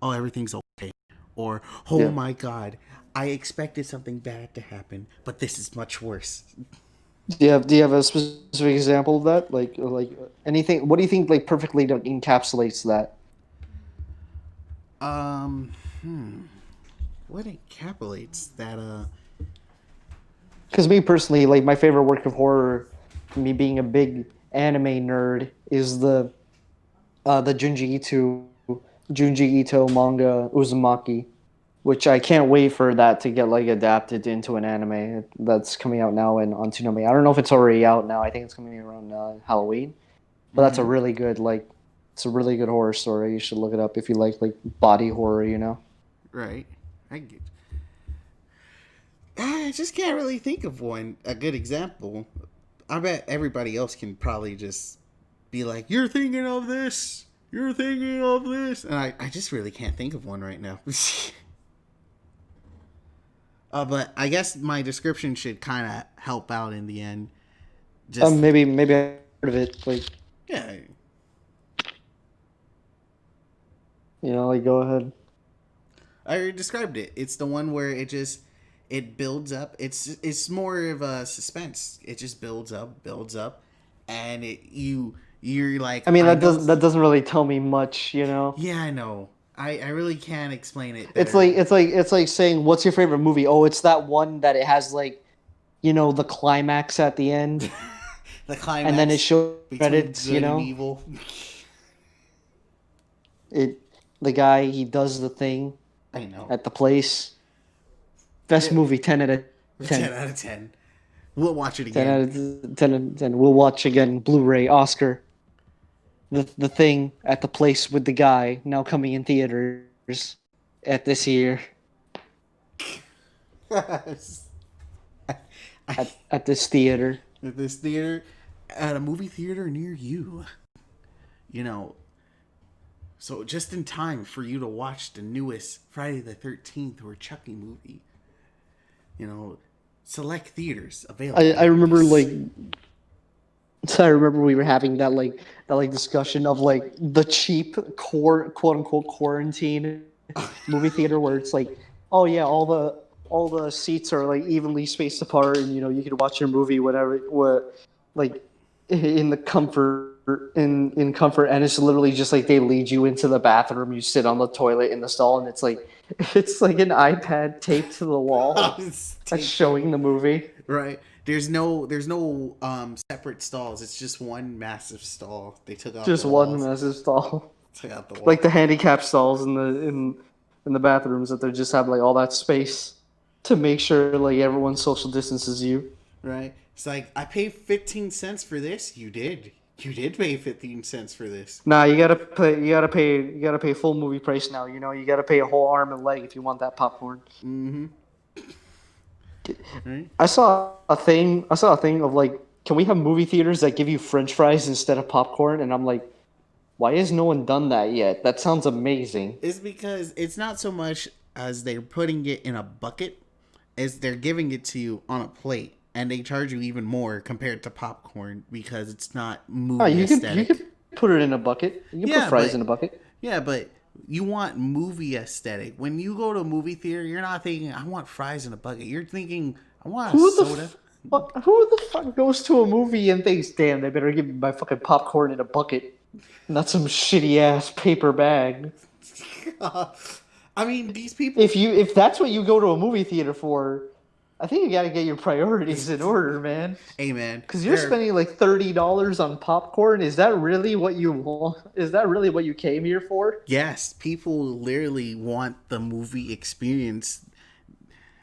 oh, everything's okay, or oh yeah. my god, I expected something bad to happen, but this is much worse. Do you have a specific example of that? Like anything? What do you think like perfectly encapsulates that? Um, what encapsulates that? Because me personally, like my favorite work of horror, me being a big anime nerd, is the Junji Ito manga Uzumaki, which I can't wait for that to get like adapted into an anime that's coming out now on Tsunami. I don't know if it's already out now. I think it's coming around Halloween, but that's a Mm-hmm. really good like it's a really good horror story. You should look it up if you like body horror. You know. Right. I get. I just can't really think of one a good example. I bet everybody else can probably just be like, "You're thinking of this. You're thinking of this," and I just really can't think of one right now. But I guess my description should kind of help out in the end. Just Maybe I heard of it. Like, yeah, like go ahead. I already described it. It's the one where it builds up. It's more of a suspense. It just builds up, and you're like, I mean, I know. that doesn't really tell me much. You know. Yeah, I know. I really can't explain it It's better. like it's like saying, "What's your favorite movie?" Oh, it's that one that it has like, the climax at the end, The and then it climax shows between credits. good and evil. It the guy he does the thing I know. at the place. Best Yeah, movie, 10 out of 10. 10 out of 10. We'll watch it 10 again. out of 10 out of 10. We'll watch again. Blu-ray, Oscar. The thing at the place with the guy now coming in theaters at this year I, at this theater. at this theater, at a movie theater near you. You know, so just in time for you to watch the newest Friday the 13th or Chucky movie. You know, select theaters I available. remember like So I remember we were having that discussion of like the cheap quote unquote quarantine movie theater where it's like, oh yeah, all the seats are like evenly spaced apart, and you can watch your movie whatever what like in the comfort, and it's literally just like they lead you into the bathroom, you sit on the toilet in the stall, and it's like It's like an iPad taped to the wall It's that's taped to showing the movie. right. There's no separate stalls. It's just one massive stall. They took out the Just one walls. massive stall. Took out the Like wall. the handicap stalls in the bathrooms that they just have like all that space to make sure like everyone social distances you. Right. It's like I paid 15 cents for this. You did. You did pay 15 cents for this. Nah, you gotta pay full movie price now. You know, you gotta pay a whole arm and leg if you want that popcorn. Mm-hmm. Right. I saw a thing of like, can we have movie theaters that give you French fries instead of popcorn? And I'm like, why has no one done that yet? That sounds amazing. It's because it's not so much as they're putting it in a bucket as they're giving it to you on a plate, and they charge you even more compared to popcorn because it's not Oh, movie you aesthetic. could put it in a bucket. You can put Yeah, fries but in a bucket. yeah, but you want movie aesthetic. When you go to a movie theater, you're not thinking I want fries in a bucket. You're thinking I want a soda. Who the fuck goes to a movie and thinks, damn, they better give me my fucking popcorn in a bucket, not some shitty ass paper bag. I mean, these people. If that's what you go to a movie theater for, I think you got to get your priorities in order, man. Hey, man, Because you're they're spending like $30 on popcorn. Is that really what you want? Is that really what you came here for? yes, people literally want the movie experience.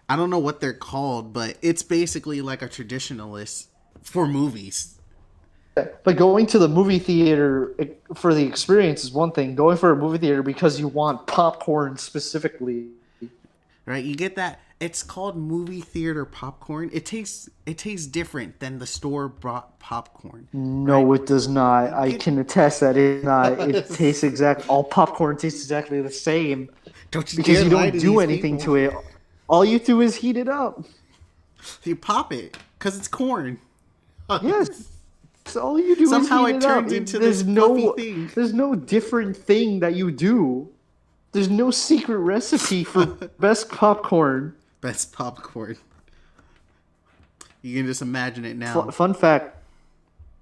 I don't know what they're called, but it's basically like a traditionalist for movies, But going to the movie theater for the experience is one thing. Going for a movie theater because you want popcorn specifically. right? You get that? It's called movie theater popcorn. It tastes different than the store bought popcorn, No, right? it does not. I It can attest that it not. It tastes all popcorn tastes exactly the same don't you because dare you lie don't to do these anything people. to it. All you do is heat it up. You pop it because it's corn. Yes. So all you do is Somehow heat it it up. turns into this fluffy thing. There's no different thing that you do. There's no secret recipe for best popcorn. Best popcorn. You can just imagine it now. Fun fact.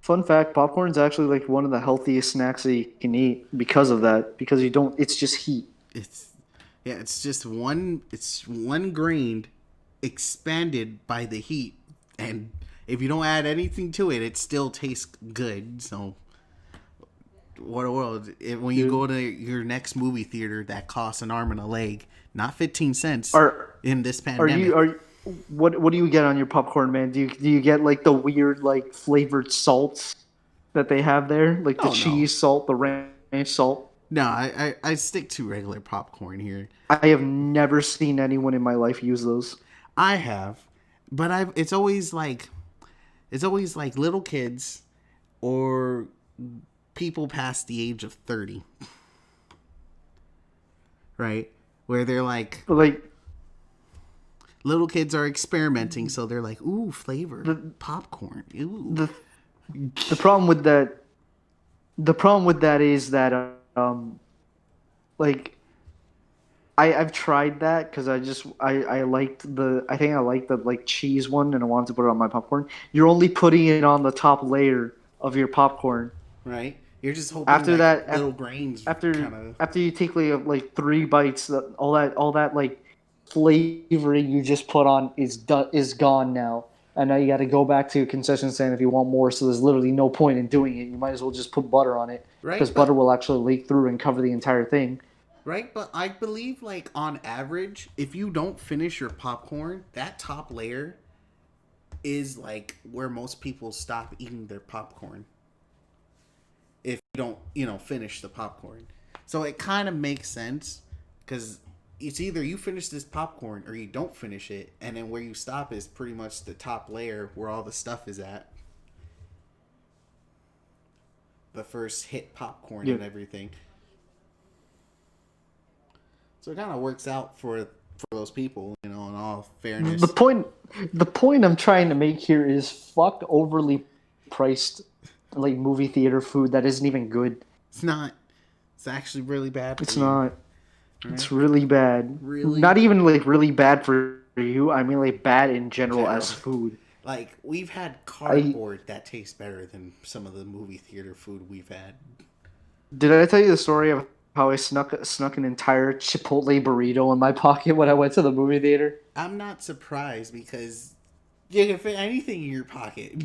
Fun fact, popcorn's actually like one of the healthiest snacks that you can eat because of that. Because you don't it's just heat. It's yeah, it's just one. It's one grain expanded by the heat, and if you don't add anything to it, it still tastes good. So, what a world! When you Dude. go to your next movie theater, that costs an arm and a leg, not 15 cents Are in this are pandemic. you are what do you get on your popcorn, man? Do you get like the weird like flavored salts that they have there? Like the Oh no, cheese salt, the ranch salt? no, I stick to regular popcorn here. I have never seen anyone in my life use those. I have, but I it's always like little kids or people past the age of 30, right? Where they're like But like little kids are experimenting, so they're like, "Ooh, flavor the popcorn." Ooh. the the problem with that is that like I've tried that because I liked I think I liked the like cheese one and I wanted to put it on my popcorn. You're only putting it on the top layer of your popcorn. Right? You're just hoping After like that, little grains after kind of after you take like three bites, all that like flavoring you just put on is gone now. And now you got to go back to a concession stand if you want more. So there's literally no point in doing it. You might as well just put butter on it because right, butter but will actually leak through and cover the entire thing. right, but I believe like on average, if you don't finish your popcorn, that top layer is like where most people stop eating their popcorn. If you don't, finish the popcorn. So it kind of makes sense because it's either you finish this popcorn or you don't finish it, and then where you stop is pretty much the top layer where all the stuff is at. The first hit popcorn Yeah. and everything. So it kind of works out for those people, in all The fairness. point the point I'm trying to make here is fuck overly priced like movie theater food that isn't even good. It's not. It's actually really bad for It's you. not. Right? It's really bad. Really? Not even like really bad for you. I mean like bad in general as food. Like, we've had cardboard that tastes better than some of the movie theater food we've had. Did I tell you the story of how I snuck an entire Chipotle burrito in my pocket when I went to the movie theater? I'm not surprised because you can fit anything in your pocket.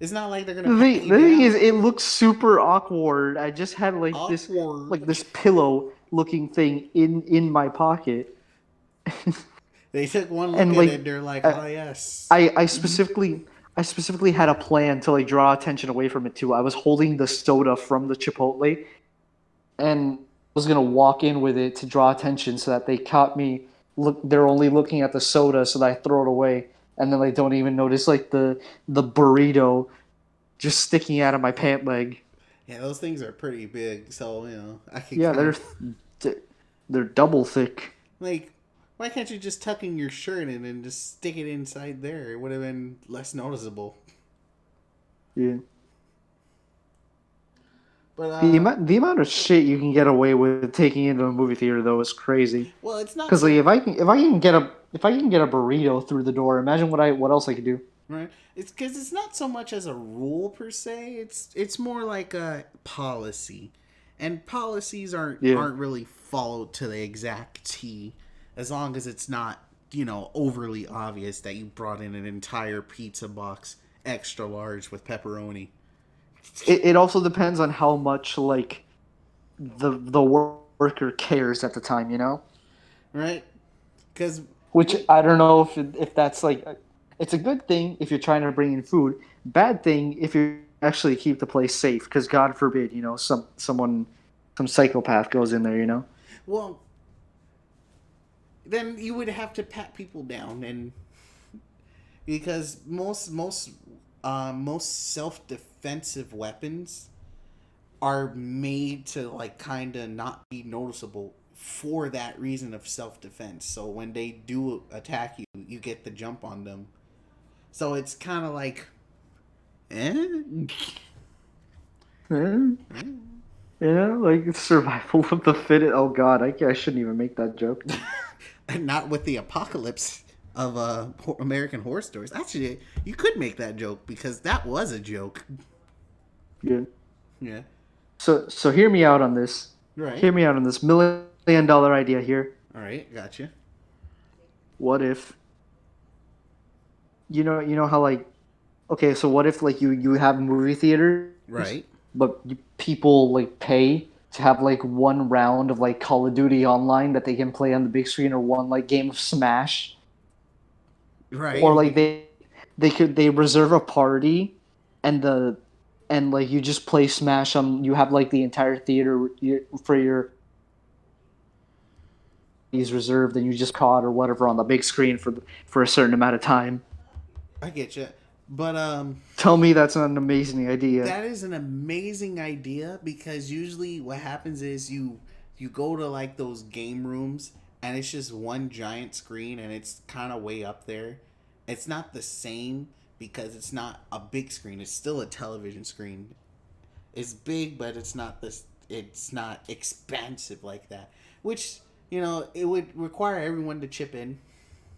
It's not like they're gonna pat you The thing is, down. it looks super awkward. I just had Awkward. like this pillow looking thing in my pocket, They took one look and at it like and they're like, I oh yes. I specifically had a plan to like draw attention away from it too. I was holding the soda from the Chipotle and was gonna walk in with it to draw attention so that they caught me. Look, they're only looking at the soda, so that I throw it away, and then they don't even notice like the burrito just sticking out of my pant leg. Yeah, those things are pretty big, so I could Yeah, kind of they're double thick. like. Why can't you just tuck in your shirt in and just stick it inside there? It would have been less noticeable. Yeah. But The amount of shit you can get away with taking into a movie theater though is crazy. well, it's not Because like so if I can get a burrito through the door, imagine what else I could do. right. It's because it's not so much as a rule per se. It's more like a policy, and policies Yeah. aren't really followed to the exact T, as long as it's not overly obvious that you brought in an entire pizza box extra large with pepperoni. It also depends on how much like the worker cares at the time, you know. Right? Because Which I don't know if that's like it's a good thing if you're trying to bring in food. Bad thing if you actually keep the place safe, because God forbid, some psychopath goes in there, you know. well, then you would have to pat people down, and because most self defensive weapons are made to like kind of not be noticeable for that reason of self defense. So when they do attack you, you get the jump on them. So it's kind of like, eh? Yeah, yeah, like survival of the fittest. Oh God, I shouldn't even make that joke. Not with the apocalypse of American Horror Stories. Actually, you could make that joke because that was a joke. Yeah. Yeah. So hear me out on this. Right. Hear me out on this $1 million idea here. All right. Gotcha. What if you know how like okay, so what if like you have movie theaters, Right. but people like pay to have like one round of like Call of Duty online that they can play on the big screen, or one like game of Smash, or Right. like they reserve a party, and like you just play Smash on, you have like the entire theater for your is reserved, and you just caught or whatever on the big screen for a certain amount of time. I get you. But Tell me that's not an amazing idea. that is an amazing idea because usually what happens is you go to like those game rooms and it's just one giant screen and it's kind of way up there. It's not the same because it's not a big screen. It's still a television screen. It's big, but it's not this. It's not expansive like that. Which it would require everyone to chip in,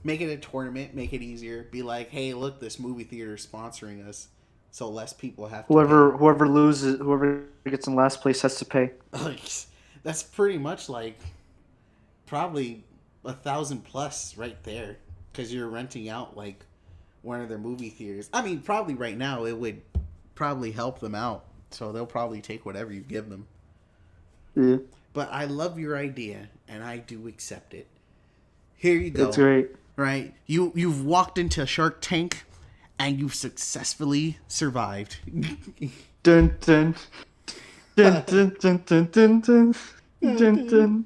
make it a tournament, make it easier. Be like, hey, look, this movie theater is sponsoring us, so less people have to pay. Whoever loses, whoever gets in last place has to pay. That's pretty much like probably 1,000 plus right there because you're renting out like one of their movie theaters. I mean, probably right now it would probably help them out, so they'll probably take whatever you give them. Yeah, But I love your idea, and I do accept it. Here you go. it's great. Right? You've walked into Shark Tank, and you've successfully survived. Dun dun dun dun dun dun dun dun dun dun.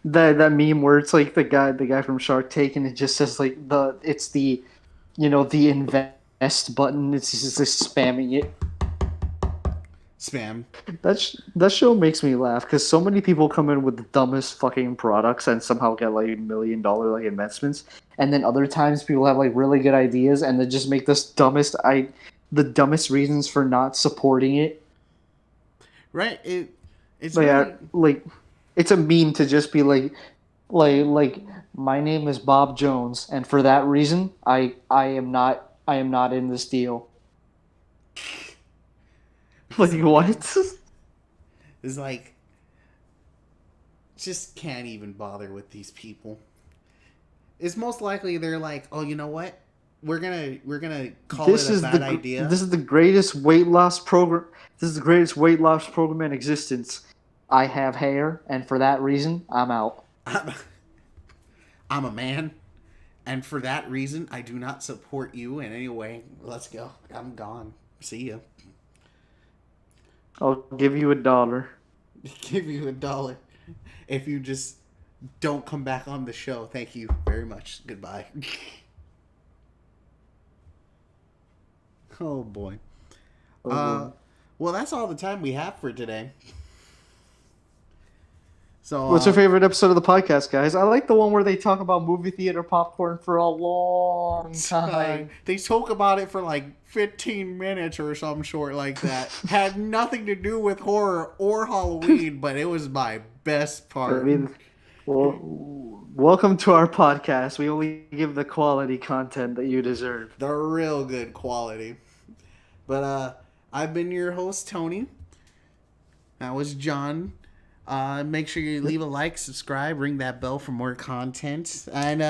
That meme where it's like the guy from Shark Tank, and it just says like the invest button. It's just spamming it. Spam. That show makes me laugh because so many people come in with the dumbest fucking products and somehow get like $1 million like investments, and then other times people have like really good ideas and they just make the dumbest reasons for not supporting it. Right? It's Like really like it's a meme to just be like my name is Bob Jones, and for that reason I am not in this deal. Like what? it's like just can't even bother with these people. It's most likely they're like, oh, you know what? We're gonna call it This a is bad the idea. this is the greatest weight loss program. This is the greatest weight loss program in existence. I have hair, and for that reason, I'm out. I'm, I'm a man, and for that reason, I do not support you in any way. Let's go. I'm gone. See ya. I'll give you $1. Give you $1 if you just don't come back on the show. Thank you very much. Goodbye. Oh boy. Uh, Oh, well, that's all the time we have for today. So, what's your favorite episode of the podcast, guys? I like the one where they talk about movie theater popcorn for a long time. they talk about it for like 15 minutes or some short like that. Had nothing to do with horror or Halloween, but it was my best I part. mean, well, welcome to our podcast. We only give the quality content that you deserve. The real good quality. But I've been your host, Tony. That was John. Make sure you leave a like, subscribe, ring that bell for more content, and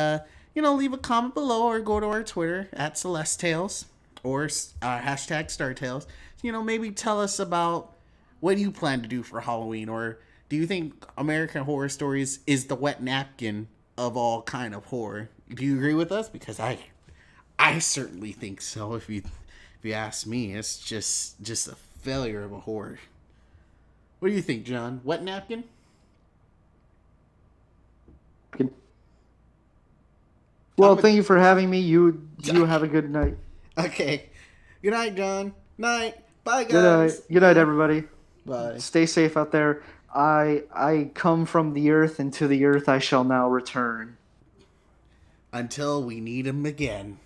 leave a comment below or go to our Twitter at Celestales or hashtag StarTales. Maybe tell us about what you plan to do for Halloween, or do you think American Horror Stories is the wet napkin of all kind of horror? Do you agree with us? Because I certainly think so. If you ask me, it's just a failure of a horror. What do you think, John? Wet napkin? Well, thank you for having me. You have a good night. Okay. Good night, John. Night. Bye, guys. Good night. Good night, everybody. Bye. Stay safe out there. I come from the earth, and to the earth I shall now return. Until we need him again.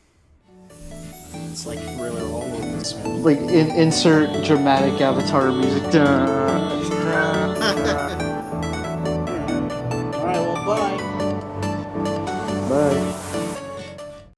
It's like Thriller all over this. Like insert dramatic Avatar music. Duh.